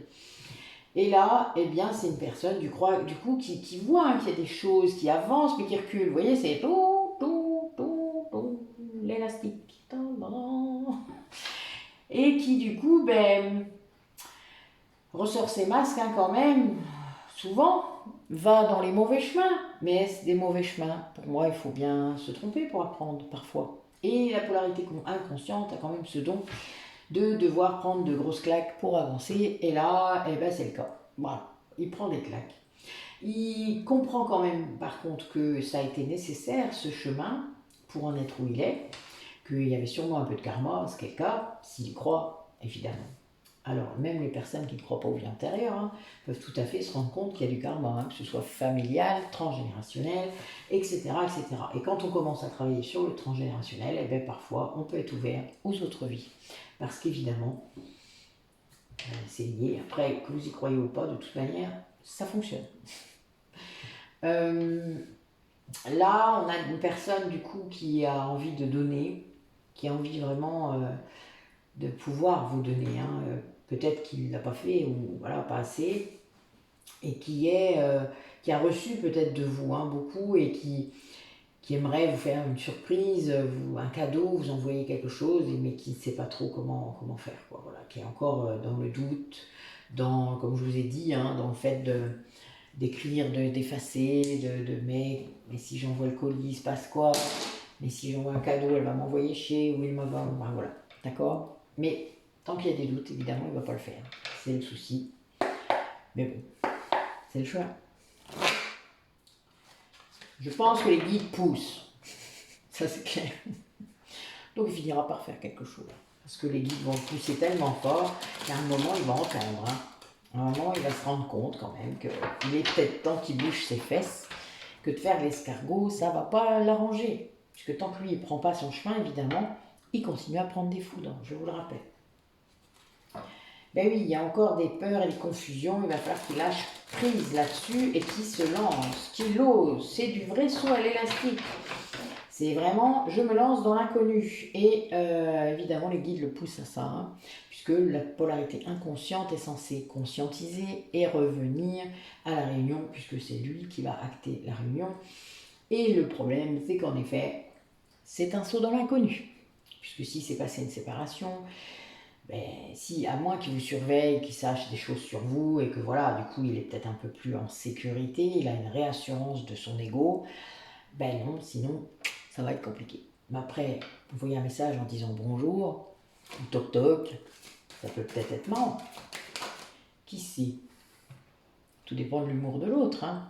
Et là, eh bien, c'est une personne du coup qui voit qu'il y a des choses qui avancent mais qui reculent. Vous voyez, c'est l'élastique. Et qui du coup, ressort ses masques quand même, souvent, va dans les mauvais chemins. Mais est-ce des mauvais chemins? Pour moi, il faut bien se tromper pour apprendre parfois. Et la polarité inconsciente a quand même ce don de devoir prendre de grosses claques pour avancer. Et là, c'est le cas. Voilà, il prend des claques. Il comprend quand même, par contre, que ça a été nécessaire, ce chemin, pour en être où il est. qu'il y avait sûrement un peu de karma, ce qui est le cas, s'il y croit, évidemment. Alors, même les personnes qui ne croient pas aux vies antérieures hein, peuvent tout à fait se rendre compte qu'il y a du karma, hein, que ce soit familial, transgénérationnel, etc., etc. Et quand on commence à travailler sur le transgénérationnel, eh bien, parfois, on peut être ouvert aux autres vies. Parce qu'évidemment, c'est lié. Après, que vous y croyez ou pas, de toute manière, ça fonctionne. Là, on a une personne, du coup, qui a envie de donner, qui a envie vraiment de pouvoir vous donner. Hein, peut-être qu'il ne l'a pas fait ou voilà, pas assez, et qui a reçu peut-être de vous hein, beaucoup et qui aimerait vous faire une surprise, un cadeau, vous envoyer quelque chose, mais qui ne sait pas trop comment faire. Quoi, voilà, qui est encore dans le doute, comme je vous ai dit, hein, dans le fait d'écrire, d'effacer, mais si j'envoie le colis, il se passe quoi? Mais si j'envoie un cadeau, elle va m'envoyer chier, ou il m'a... Ben, voilà, d'accord? Mais tant qu'il y a des doutes, évidemment, il ne va pas le faire. C'est le souci. Mais bon, c'est le choix. Je pense que les guides poussent. Ça, c'est clair. Donc, il finira par faire quelque chose. Parce que les guides vont pousser tellement fort qu'à un moment, il va entendre. Hein. À un moment, il va se rendre compte quand même qu'il est peut-être temps qu'il bouge ses fesses, que de faire l'escargot, ça ne va pas l'arranger. Puisque tant que lui, il ne prend pas son chemin, évidemment, il continue à prendre des foudres, je vous le rappelle. Ben oui, il y a encore des peurs et des confusions, il va falloir qu'il lâche prise là-dessus et qu'il se lance, qu'il ose. C'est du vrai saut à l'élastique. C'est vraiment, je me lance dans l'inconnu. Et évidemment, les guides le poussent à ça, hein, puisque la polarité inconsciente est censée conscientiser et revenir à la réunion, puisque c'est lui qui va acter la réunion. Et le problème, c'est qu'en effet, c'est un saut dans l'inconnu. Puisque si c'est passé une séparation, ben, si, à moins qu'il vous surveille, qu'il sache des choses sur vous, et que voilà, du coup, il est peut-être un peu plus en sécurité, il a une réassurance de son ego, ben non, sinon, ça va être compliqué. Mais après, vous voyez un message en disant bonjour, ou toc toc, ça peut peut-être être marrant. Qui sait? Tout dépend de l'humour de l'autre, hein.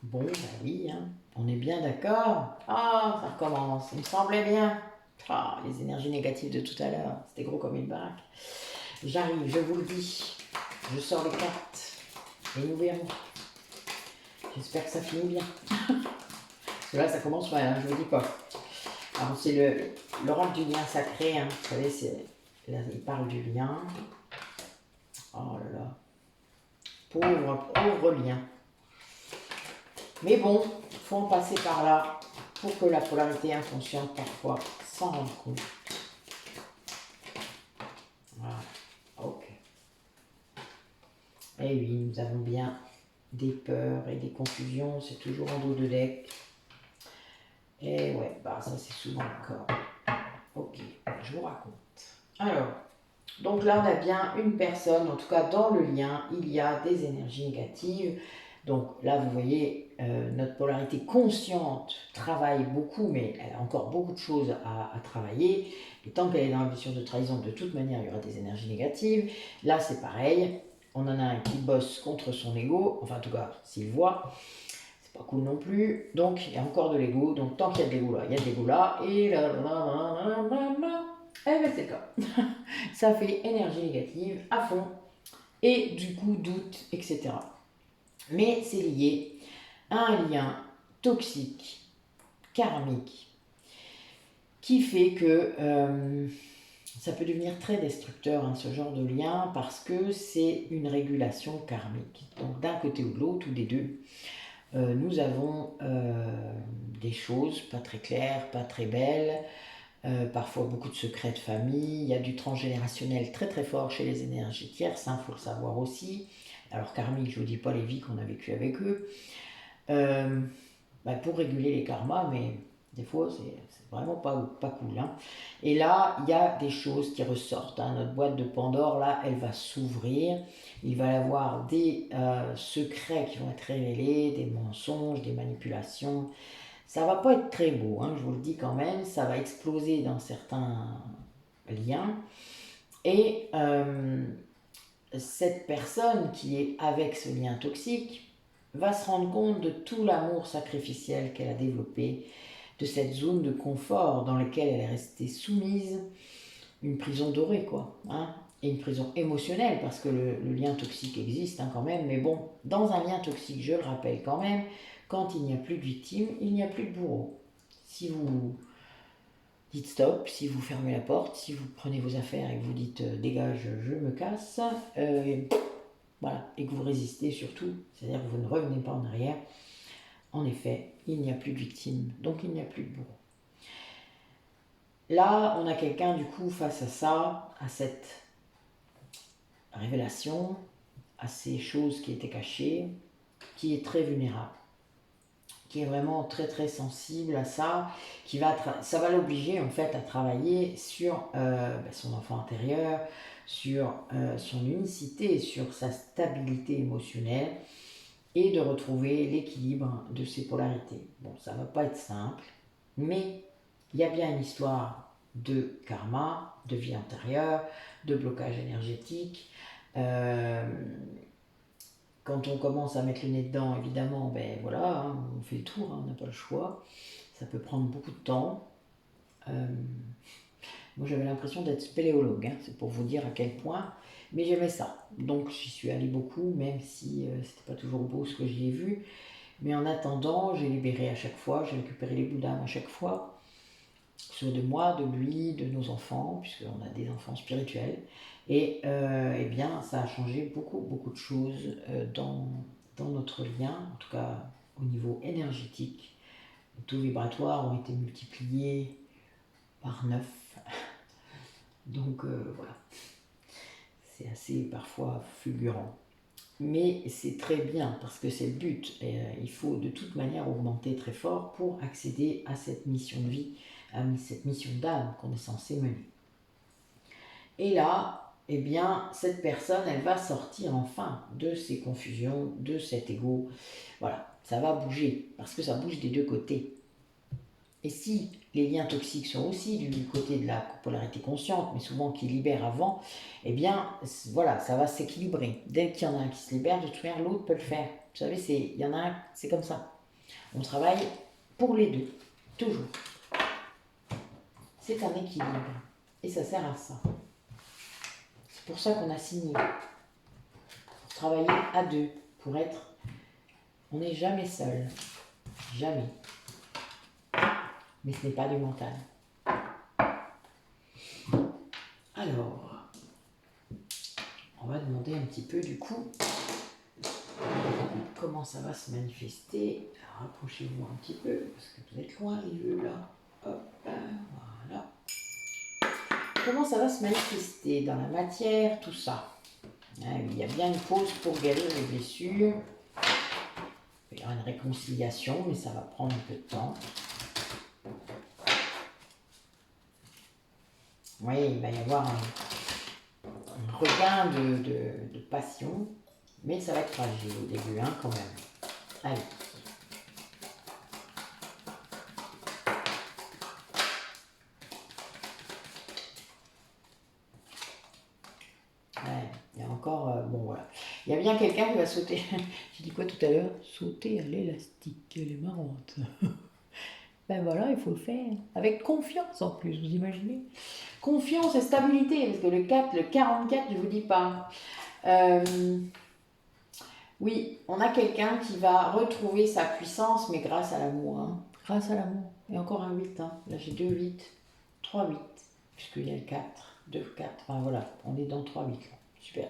Bon, ben oui, hein. On est bien d'accord. Ah, ça recommence, il me semblait bien. Ah, les énergies négatives de tout à l'heure, c'était gros comme une baraque. J'arrive, je vous le dis. Je sors les cartes et nous verrons. J'espère que ça finit bien. Parce que là, ça commence mal, hein, je vous dis pas. Alors, c'est l'oracle du lien sacré, hein. Vous savez, là, il parle du lien. Oh là là. Pauvre lien. Mais bon, il faut en passer par là pour que la polarité inconsciente, parfois, s'en rende compte. Voilà. Ok. Et oui, nous avons bien des peurs et des confusions, c'est toujours en dos de deck. Et ouais, bah ça c'est souvent le cas. Ok, je vous raconte. Alors, donc là on a bien une personne, en tout cas dans le lien, il y a des énergies négatives. Donc là vous voyez, notre polarité consciente travaille beaucoup, mais elle a encore beaucoup de choses à travailler. Et tant qu'elle est dans la blessure de trahison, de toute manière il y aura des énergies négatives. Là c'est pareil. On en a un qui bosse contre son ego, enfin en tout cas, s'il voit, c'est pas cool non plus. Donc il y a encore de l'ego, donc tant qu'il y a de l'ego là, il y a de l'ego là, et là, eh ben c'est le cas. Ça fait énergie négative à fond, et du coup doute, etc. Mais c'est lié à un lien toxique, karmique, qui fait que ça peut devenir très destructeur, hein, ce genre de lien, parce que c'est une régulation karmique. Donc d'un côté ou de l'autre, ou des deux, nous avons des choses pas très claires, pas très belles, parfois beaucoup de secrets de famille. Il y a du transgénérationnel très très fort chez les énergies tierces, il faut le savoir aussi. Alors karmique, je ne vous dis pas les vies qu'on a vécues avec eux. Pour réguler les karmas, mais des fois c'est vraiment pas cool. Hein. Et là, il y a des choses qui ressortent. Hein. Notre boîte de Pandore, là, elle va s'ouvrir. Il va y avoir des secrets qui vont être révélés, des mensonges, des manipulations. Ça va pas être très beau, hein, je vous le dis quand même. Ça va exploser dans certains liens. Et cette personne qui est avec ce lien toxique va se rendre compte de tout l'amour sacrificiel qu'elle a développé de cette zone de confort dans laquelle elle est restée soumise, une prison dorée, quoi, hein, et une prison émotionnelle, parce que le lien toxique existe hein, quand même, mais bon, dans un lien toxique, je le rappelle quand même, quand il n'y a plus de victime, il n'y a plus de bourreau. Si vous dites stop, si vous fermez la porte, si vous prenez vos affaires et que vous dites dégage, je me casse, voilà, et que vous résistez surtout, c'est-à-dire que vous ne revenez pas en arrière, en effet, il n'y a plus de victime, donc il n'y a plus de bourreau. Là, on a quelqu'un du coup face à ça, à cette révélation, à ces choses qui étaient cachées, qui est très vulnérable, qui est vraiment très très sensible à ça, ça va l'obliger en fait à travailler sur son enfant intérieur, sur son unicité, sur sa stabilité émotionnelle et de retrouver l'équilibre de ses polarités. Bon, ça va pas être simple, mais il y a bien une histoire de karma, de vie antérieure, de blocage énergétique. Quand on commence à mettre le nez dedans, évidemment, ben voilà, hein, on fait le tour, hein, on n'a pas le choix. Ça peut prendre beaucoup de temps. Moi, j'avais l'impression d'être spéléologue, hein, c'est pour vous dire à quel point. Mais j'aimais ça. Donc, j'y suis allée beaucoup, même si c'était pas toujours beau ce que j'y ai vu. Mais en attendant, j'ai libéré à chaque fois, j'ai récupéré les bouts d'âme à chaque fois. Soit de moi, de lui, de nos enfants, puisqu'on a des enfants spirituels. Et eh bien, ça a changé beaucoup, beaucoup de choses dans notre lien, en tout cas au niveau énergétique. Les taux vibratoires ont été multipliés par 9. Donc voilà, c'est assez parfois fulgurant. Mais c'est très bien parce que c'est le but. Et, il faut de toute manière augmenter très fort pour accéder à cette mission de vie, à cette mission d'âme qu'on est censé mener. Et là, eh bien, cette personne, elle va sortir enfin de ces confusions, de cet ego. Voilà, ça va bouger, parce que ça bouge des deux côtés. Et si les liens toxiques sont aussi du côté de la polarité consciente, mais souvent qui libère avant, eh bien, voilà, ça va s'équilibrer. Dès qu'il y en a un qui se libère, de toute manière, l'autre peut le faire. Vous savez, il y en a un, c'est comme ça. On travaille pour les deux, toujours. C'est un équilibre, et ça sert à ça. C'est pour ça qu'on a signé. Pour travailler à deux, pour être... On n'est jamais seul. Jamais. Mais ce n'est pas du mental. Alors, on va demander un petit peu du coup comment ça va se manifester. Alors, rapprochez-vous un petit peu, parce que vous êtes loin les yeux là. Hop, voilà. Comment ça va se manifester dans la matière, tout ça. Il y a bien une pause pour guérir les blessures. Il y aura une réconciliation, mais ça va prendre un peu de temps. Oui, il va y avoir un regain de passion, mais ça va être fragile au début, hein, quand même. Allez. Ouais, il y a encore... bon, voilà. Il y a bien quelqu'un qui va sauter... J'ai dit quoi tout à l'heure? Sauter à l'élastique, elle est marrante. Ben voilà, il faut le faire. Avec confiance en plus, vous imaginez? Confiance et stabilité, parce que le 4, le 44, je ne vous dis pas. Oui, on a quelqu'un qui va retrouver sa puissance, mais grâce à l'amour. Hein. Grâce à l'amour. Et encore un 8. Hein. Là, j'ai 2 8, 3 8, puisqu'il y a le 4, 2, 4. Enfin voilà, on est dans 3 8. Là. Super.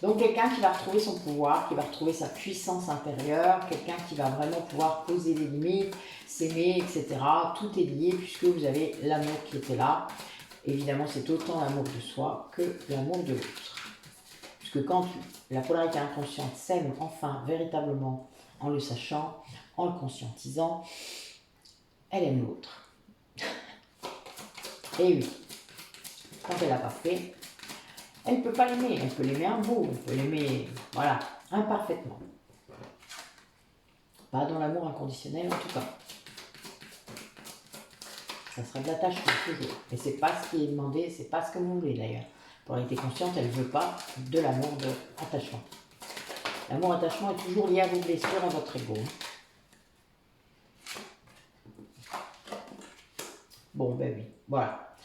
Donc quelqu'un qui va retrouver son pouvoir, qui va retrouver sa puissance intérieure, quelqu'un qui va vraiment pouvoir poser des limites, s'aimer, etc. Tout est lié puisque vous avez l'amour qui était là. Évidemment, c'est autant l'amour de soi que l'amour de l'autre. Puisque quand la polarité inconsciente s'aime enfin véritablement en le sachant, en le conscientisant, elle aime l'autre. Et oui, quand elle n'a pas fait, elle ne peut pas l'aimer, elle peut l'aimer un bout, elle peut l'aimer, voilà, imparfaitement. Pas dans l'amour inconditionnel en tout cas. Ça sera de l'attachement toujours. Et c'est pas ce qui est demandé, c'est pas ce que vous voulez d'ailleurs. Pour la polarité consciente, elle ne veut pas de l'amour d'attachement. L'amour attachement est toujours lié à vos blessures, à votre ego. Bon, ben oui, voilà.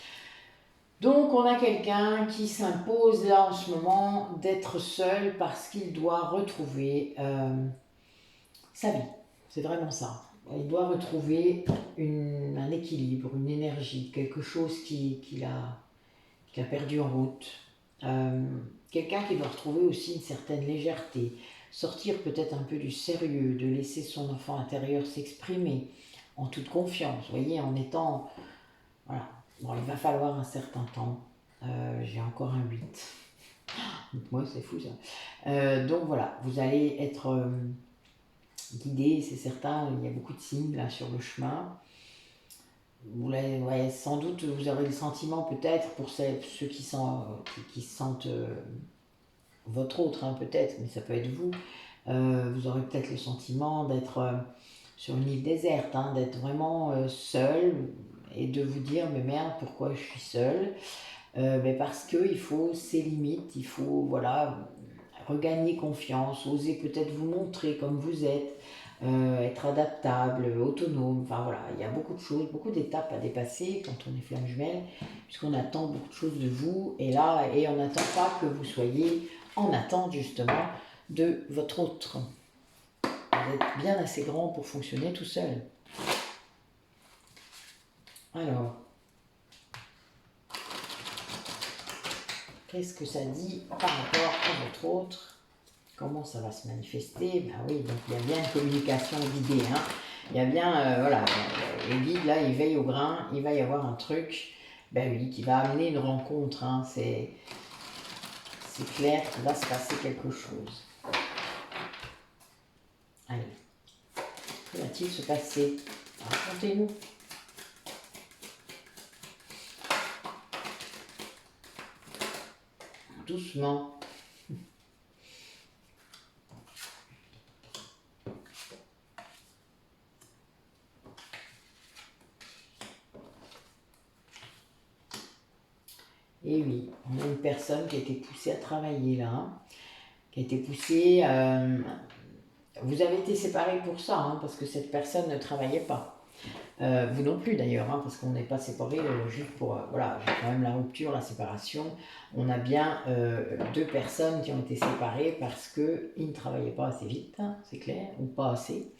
Donc on a quelqu'un qui s'impose là en ce moment d'être seul parce qu'il doit retrouver sa vie. C'est vraiment ça. Il doit retrouver un équilibre, une énergie, quelque chose qu'il a perdu en route. Euh, Quelqu'un qui doit retrouver aussi une certaine légèreté, sortir peut-être un peu du sérieux, de laisser son enfant intérieur s'exprimer en toute confiance, vous voyez, en étant... Voilà. Bon, il va falloir un certain temps. J'ai encore un 8. Moi, c'est fou ça. Donc voilà, vous allez être guidé, c'est certain. Il y a beaucoup de signes là sur le chemin. Ouais, sans doute, vous aurez le sentiment peut-être pour ceux qui sentent votre autre, hein, peut-être, mais ça peut être vous. Vous aurez peut-être le sentiment d'être sur une île déserte, hein, d'être vraiment seul et de vous dire mais merde, pourquoi je suis seul? Mais parce qu'il faut ses limites, il faut voilà, regagner confiance, oser peut-être vous montrer comme vous êtes, être adaptable, autonome, enfin voilà, il y a beaucoup de choses, beaucoup d'étapes à dépasser quand on est flamme jumelle, puisqu'on attend beaucoup de choses de vous, et là, et on n'attend pas que vous soyez en attente justement de votre autre. Vous êtes bien assez grand pour fonctionner tout seul. Alors, qu'est-ce que ça dit par rapport à votre autre? Comment ça va se manifester? Ben oui, donc il y a bien une communication d'idées. Hein. Il y a bien, voilà, les guides là, ils veillent au grain, il va y avoir un truc, ben oui, qui va amener une rencontre. Hein. C'est clair qu'il va se passer quelque chose. Allez, que va-t-il se passer? Racontez-nous. Doucement. Et oui, on a une personne qui a été poussée à travailler là, hein, qui a été poussée. Vous avez été séparés pour ça, hein, parce que cette personne ne travaillait pas. Vous non plus d'ailleurs, hein, parce qu'on n'est pas séparés juste pour... voilà, j'ai quand même la rupture, la séparation. On a bien deux personnes qui ont été séparées parce qu'ils ne travaillaient pas assez vite, hein, c'est clair, ou pas assez,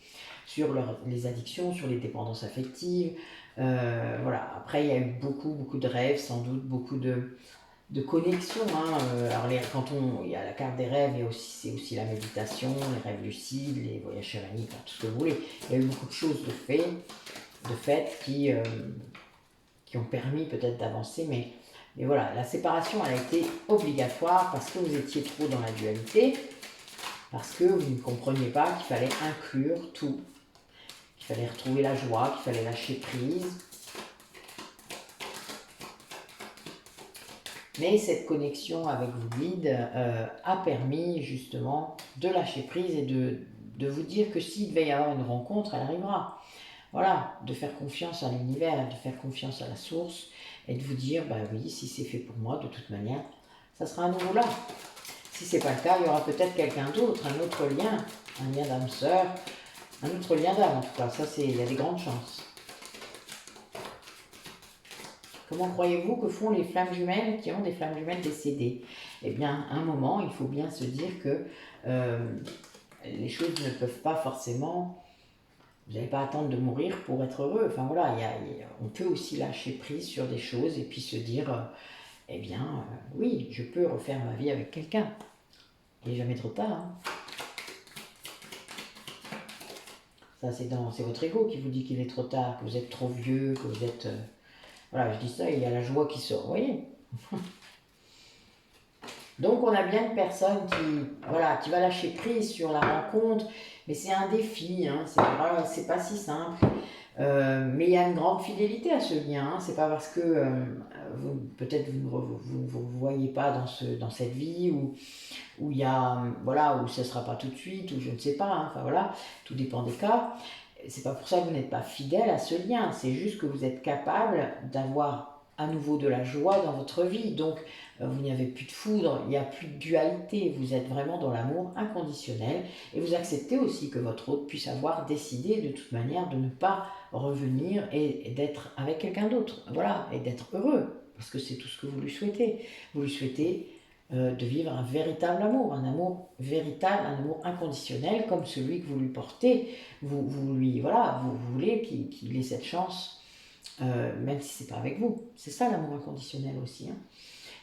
sur les addictions, sur les dépendances affectives. Voilà. Après, il y a eu beaucoup de rêves, sans doute, beaucoup de connexions. Hein. Alors, quand il y a la carte des rêves, c'est aussi la méditation, les rêves lucides, les voyages chamaniques, tout ce que vous voulez. Il y a eu beaucoup de choses de fait qui ont permis peut-être d'avancer, mais voilà, la séparation elle a été obligatoire parce que vous étiez trop dans la dualité, parce que vous ne compreniez pas qu'il fallait inclure tout, qu'il fallait retrouver la joie, qu'il fallait lâcher prise. Mais cette connexion avec vos guides a permis justement de lâcher prise et de vous dire que s'il devait y avoir une rencontre, elle arrivera. Voilà, de faire confiance à l'univers, de faire confiance à la source et de vous dire, bah oui, si c'est fait pour moi, de toute manière, ça sera à nouveau là. Si c'est pas le cas, il y aura peut-être quelqu'un d'autre, un autre lien, un lien d'âme-sœur, un autre lien d'âme en tout cas, ça il y a des grandes chances. Comment croyez-vous que font les flammes jumelles qui ont des flammes jumelles décédées? Eh bien, à un moment, il faut bien se dire que les choses ne peuvent pas forcément... Vous n'allez pas attendre de mourir pour être heureux. Enfin voilà, on peut aussi lâcher prise sur des choses et puis se dire, eh bien, oui, je peux refaire ma vie avec quelqu'un. Il n'est jamais trop tard. Hein. Ça, c'est votre ego qui vous dit qu'il est trop tard, que vous êtes trop vieux, que vous êtes... Voilà, je dis ça, il y a la joie qui sort, vous voyez. Donc on a bien une personne qui va lâcher prise sur la rencontre, mais c'est un défi, hein, c'est pas si simple. Mais il y a une grande fidélité à ce lien. Hein. C'est pas parce que peut-être vous ne vous voyez pas dans cette vie où il y a voilà où ce sera pas tout de suite ou je ne sais pas. Hein. Enfin voilà, tout dépend des cas. C'est pas pour ça que vous n'êtes pas fidèle à ce lien. C'est juste que vous êtes capable d'avoir à nouveau de la joie dans votre vie. Donc, vous n'avez plus de foudre, il n'y a plus de dualité. Vous êtes vraiment dans l'amour inconditionnel. Et vous acceptez aussi que votre autre puisse avoir décidé de toute manière de ne pas revenir et d'être avec quelqu'un d'autre. Voilà, et d'être heureux. Parce que c'est tout ce que vous lui souhaitez. Vous lui souhaitez de vivre un véritable amour véritable, un amour inconditionnel comme celui que vous lui portez. Vous lui, voilà, vous voulez qu'il ait cette chance, même si c'est pas avec vous. C'est ça l'amour inconditionnel aussi. Hein.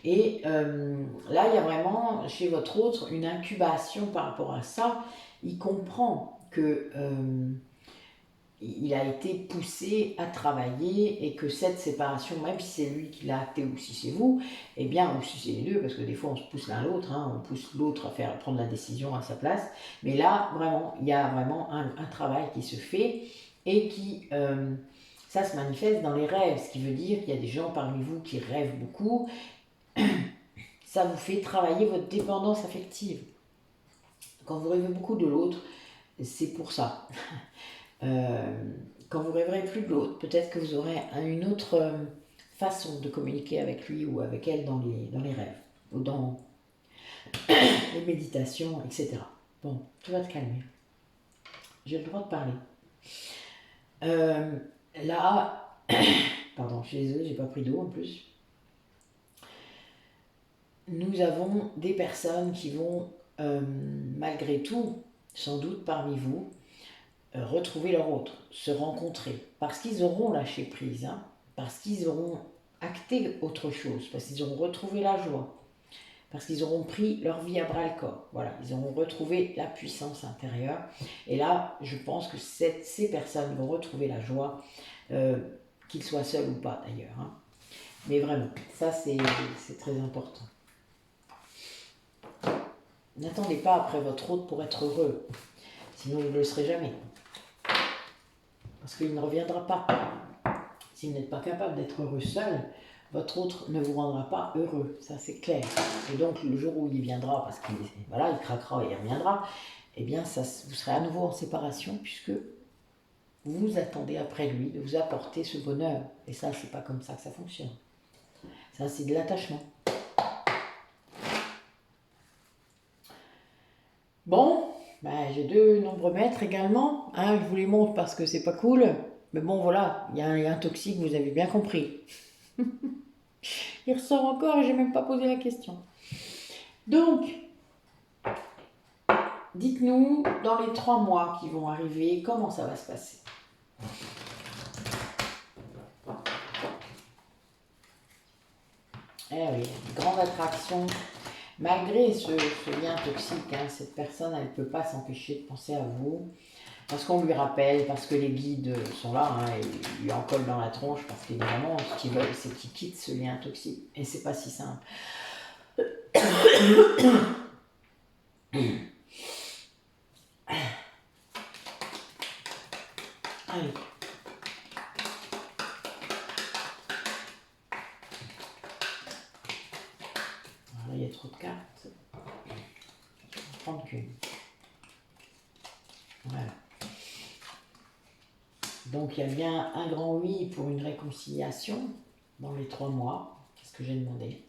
Et là, il y a vraiment chez votre autre une incubation par rapport à ça. Il comprend que il a été poussé à travailler et que cette séparation, même si c'est lui qui l'a acté ou si c'est vous, eh bien, ou si c'est les deux, parce que des fois on se pousse l'un l'autre, hein, on pousse l'autre à prendre la décision à sa place. Mais là, vraiment, il y a vraiment un travail qui se fait et qui, ça se manifeste dans les rêves, ce qui veut dire qu'il y a des gens parmi vous qui rêvent beaucoup. Ça vous fait travailler votre dépendance affective. Quand vous rêvez beaucoup de l'autre, c'est pour ça. Quand vous rêverez plus de l'autre, peut-être que vous aurez une autre façon de communiquer avec lui ou avec elle dans les rêves, ou dans les méditations, etc. Bon, tu vas te calmer. J'ai le droit de parler. Là, pardon, je suis désolée, j'ai pas pris d'eau en plus. Nous avons des personnes qui vont, malgré tout, sans doute parmi vous, retrouver leur autre, se rencontrer, parce qu'ils auront lâché prise, hein, parce qu'ils auront acté autre chose, parce qu'ils auront retrouvé la joie, parce qu'ils auront pris leur vie à bras-le-corps. Voilà, ils auront retrouvé la puissance intérieure. Et là, je pense que ces personnes vont retrouver la joie, qu'ils soient seuls ou pas d'ailleurs. Hein. Mais vraiment, ça c'est très important. N'attendez pas après votre autre pour être heureux, sinon vous ne le serez jamais. Parce qu'il ne reviendra pas. Si vous n'êtes pas capable d'être heureux seul, votre autre ne vous rendra pas heureux, ça c'est clair. Et donc le jour où il viendra, parce qu'il voilà, il craquera et il reviendra, eh bien ça, vous serez à nouveau en séparation puisque vous attendez après lui de vous apporter ce bonheur. Et ça, c'est pas comme ça que ça fonctionne. Ça, c'est de l'attachement. Bon, ben, j'ai 2 nombres maîtres également. Hein, je vous les montre parce que c'est pas cool. Mais bon, voilà, il y a un toxique, vous avez bien compris. Il ressort encore et j'ai même pas posé la question. Donc, dites-nous, dans les 3 mois qui vont arriver, comment ça va se passer? Eh oui, grande attraction. Malgré ce lien toxique, hein, cette personne, elle ne peut pas s'empêcher de penser à vous. Parce qu'on lui rappelle, parce que les guides sont là, hein, et ils lui en collent dans la tronche, parce qu'évidemment, ce qu'ils veulent, c'est qu'il quitte ce lien toxique. Et c'est pas si simple. Allez. Voilà, il y a trop de cartes. Je vais en prendre qu'une. Voilà. Donc il y a bien un grand oui pour une réconciliation dans les 3 mois. Qu'est-ce que j'ai demandé?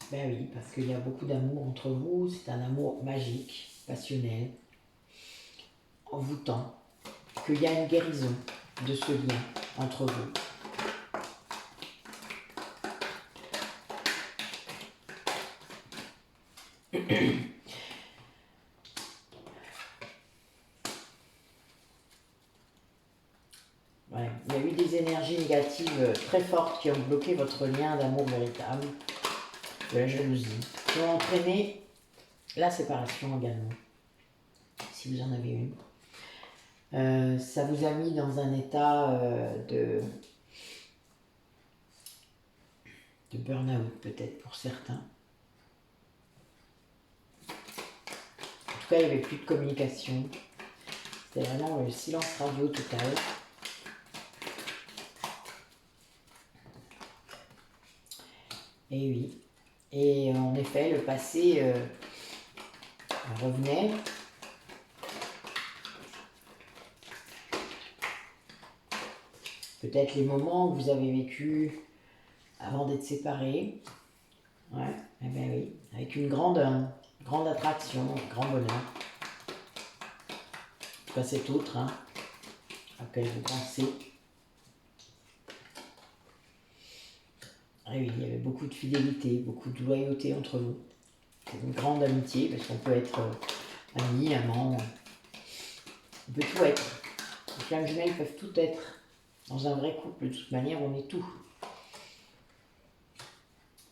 Ben oui, parce qu'il y a beaucoup d'amour entre vous. C'est un amour magique, passionnel, envoûtant. Qu'il y a une guérison de ce lien entre vous. Ouais, il y a eu des énergies négatives très fortes qui ont bloqué votre lien d'amour véritable, de la jalousie, qui ont entraîné la séparation également, si vous en avez une. Ça vous a mis dans un état de burn-out peut-être pour certains. En tout cas, il n'y avait plus de communication. C'était vraiment le silence radio total. Et oui. Et en effet, le passé revenait. Peut-être les moments que vous avez vécu avant d'être séparés. Ouais, eh bien oui, avec une grande attraction, un grand bonheur. En tout cas, cet autre, hein, auquel vous pensez. Ah oui, il y avait beaucoup de fidélité, beaucoup de loyauté entre vous. C'est une grande amitié, parce qu'on peut être amis, amants, on peut tout être. Les flammes jumelles peuvent tout être. Dans un vrai couple, de toute manière, on est tout.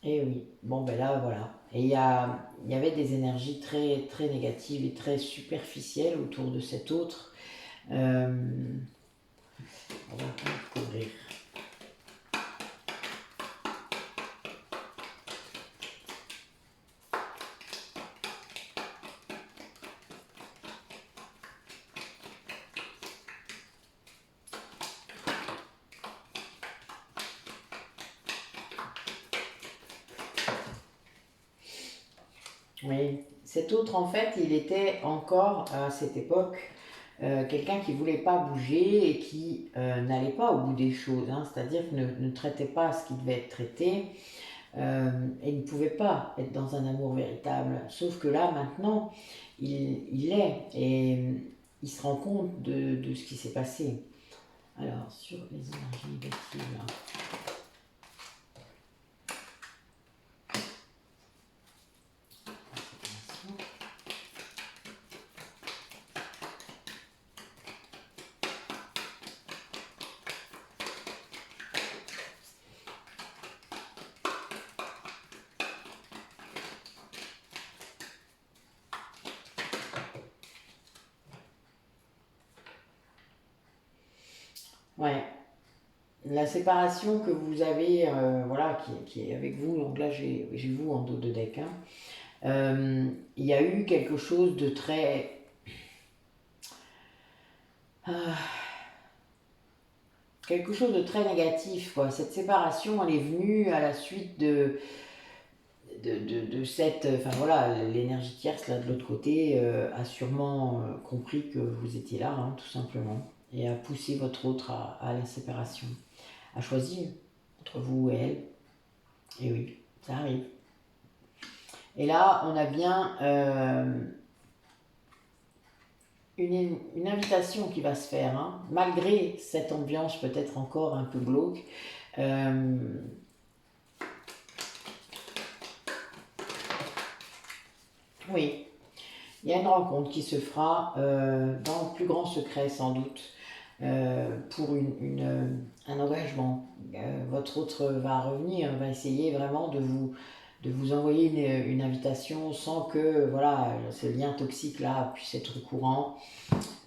Et oui, bon ben là, voilà. Et il y avait des énergies très, très négatives et très superficielles autour de cet autre. On va découvrir. Oui, cet autre, en fait, il était encore à cette époque quelqu'un qui ne voulait pas bouger et qui n'allait pas au bout des choses, hein, c'est-à-dire qu'il ne traitait pas ce qui devait être traité et ne pouvait pas être dans un amour véritable. Sauf que là, maintenant, il est et il se rend compte de ce qui s'est passé. Alors, sur les énergies négatives, là. Ouais, la séparation que vous avez, voilà, qui est avec vous, donc là j'ai vous en dos de deck, hein. Il y a eu quelque chose de très... quelque chose de très négatif, quoi. Cette séparation, elle est venue à la suite de cette... Enfin voilà, l'énergie tierce, là, de l'autre côté, a sûrement compris que vous étiez là, hein, tout simplement, et a poussé votre autre à la séparation, à choisir entre vous et elle. Et oui, ça arrive. Et là, on a bien une invitation qui va se faire, hein, malgré cette ambiance peut-être encore un peu glauque. Oui, il y a une rencontre qui se fera dans le plus grand secret sans doute, pour un engagement. Votre autre va revenir, va essayer vraiment de vous envoyer une invitation sans que voilà, ce lien toxique là puisse être courant.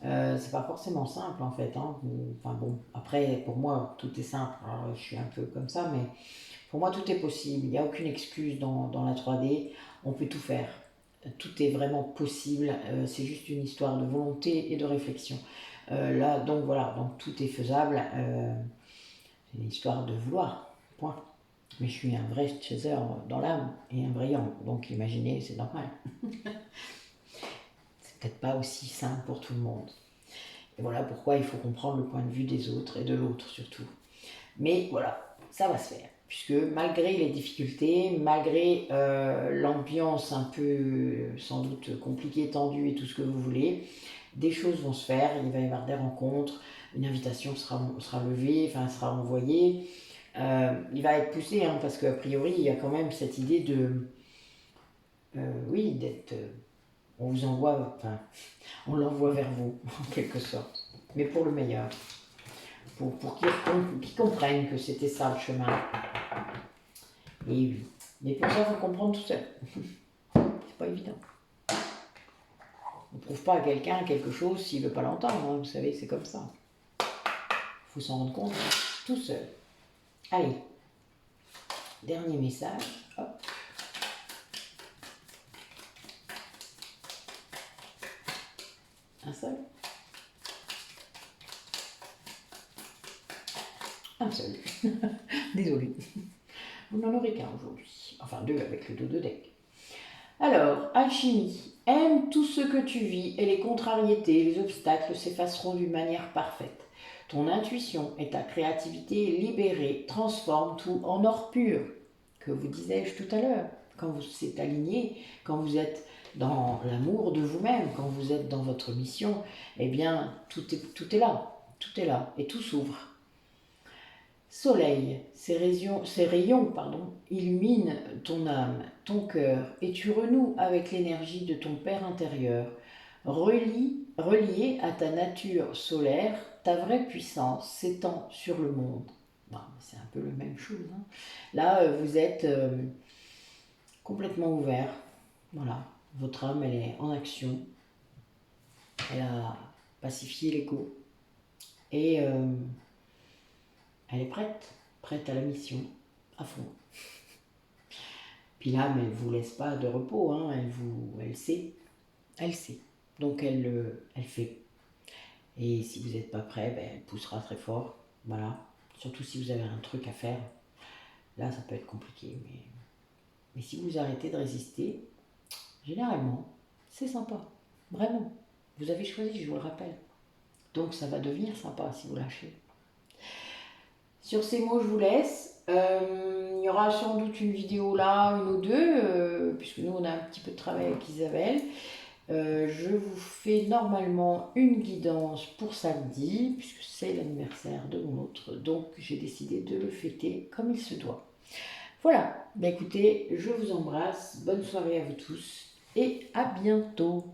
C'est pas forcément simple en fait, hein. Enfin bon, après pour moi tout est simple. Alors, je suis un peu comme ça, mais pour moi tout est possible. Il n'y a aucune excuse dans la 3D. On peut tout faire. Tout est vraiment possible. C'est juste une histoire de volonté et de réflexion. Là, donc voilà, donc tout est faisable. C'est une histoire de vouloir. Point. Mais je suis un vrai chaser dans l'âme et un brillant. Donc imaginez, c'est normal. C'est peut-être pas aussi simple pour tout le monde. Et voilà pourquoi il faut comprendre le point de vue des autres et de l'autre surtout. Mais voilà, ça va se faire. Puisque malgré les difficultés, malgré l'ambiance un peu sans doute compliquée, tendue et tout ce que vous voulez, des choses vont se faire, il va y avoir des rencontres, une invitation sera levée, enfin sera envoyée. Il va être poussé, hein, parce qu'a priori, il y a quand même cette idée de... oui, d'être... on vous envoie, enfin, on l'envoie vers vous, en quelque sorte. Mais pour le meilleur. Pour qu'ils comprennent que c'était ça le chemin. Et oui. Mais pour ça, il faut comprendre tout seul. C'est pas évident. On ne prouve pas à quelqu'un quelque chose s'il ne veut pas l'entendre, hein, vous savez, c'est comme ça. Il faut s'en rendre compte tout seul. Allez, dernier message. Hop. Un seul. Un seul. Désolée. Vous n'en aurez qu'un aujourd'hui. Enfin, deux avec le dos de deck. Alors, alchimie. Aime tout ce que tu vis et les contrariétés, les obstacles s'effaceront d'une manière parfaite. Ton intuition et ta créativité libérée transforment tout en or pur. Que vous disais-je tout à l'heure? Quand vous êtes aligné, quand vous êtes dans l'amour de vous-même, quand vous êtes dans votre mission, eh bien, tout est là. Tout est là et tout s'ouvre. Soleil, ces rayons illuminent ton âme, ton cœur, et tu renoues avec l'énergie de ton Père intérieur. Relié à ta nature solaire, ta vraie puissance s'étend sur le monde. Bon, c'est un peu la même chose. Hein. Là, vous êtes complètement ouvert. Voilà, votre âme, elle est en action. Elle a pacifié l'ego. Et elle est prête à la mission, à fond. Puis l'âme, elle ne vous laisse pas de repos, hein, elle sait, donc elle fait. Et si vous n'êtes pas prêt, ben, elle poussera très fort, voilà. Surtout si vous avez un truc à faire, là ça peut être compliqué, mais si vous arrêtez de résister, généralement, c'est sympa, vraiment. Vous avez choisi, je vous le rappelle. Donc ça va devenir sympa si vous lâchez. Sur ces mots, je vous laisse. Il y aura sans doute une vidéo là, une ou deux, puisque nous on a un petit peu de travail avec Isabelle. Je vous fais normalement une guidance pour samedi, puisque c'est l'anniversaire de mon autre, donc j'ai décidé de le fêter comme il se doit. Voilà, écoutez, je vous embrasse, bonne soirée à vous tous et à bientôt.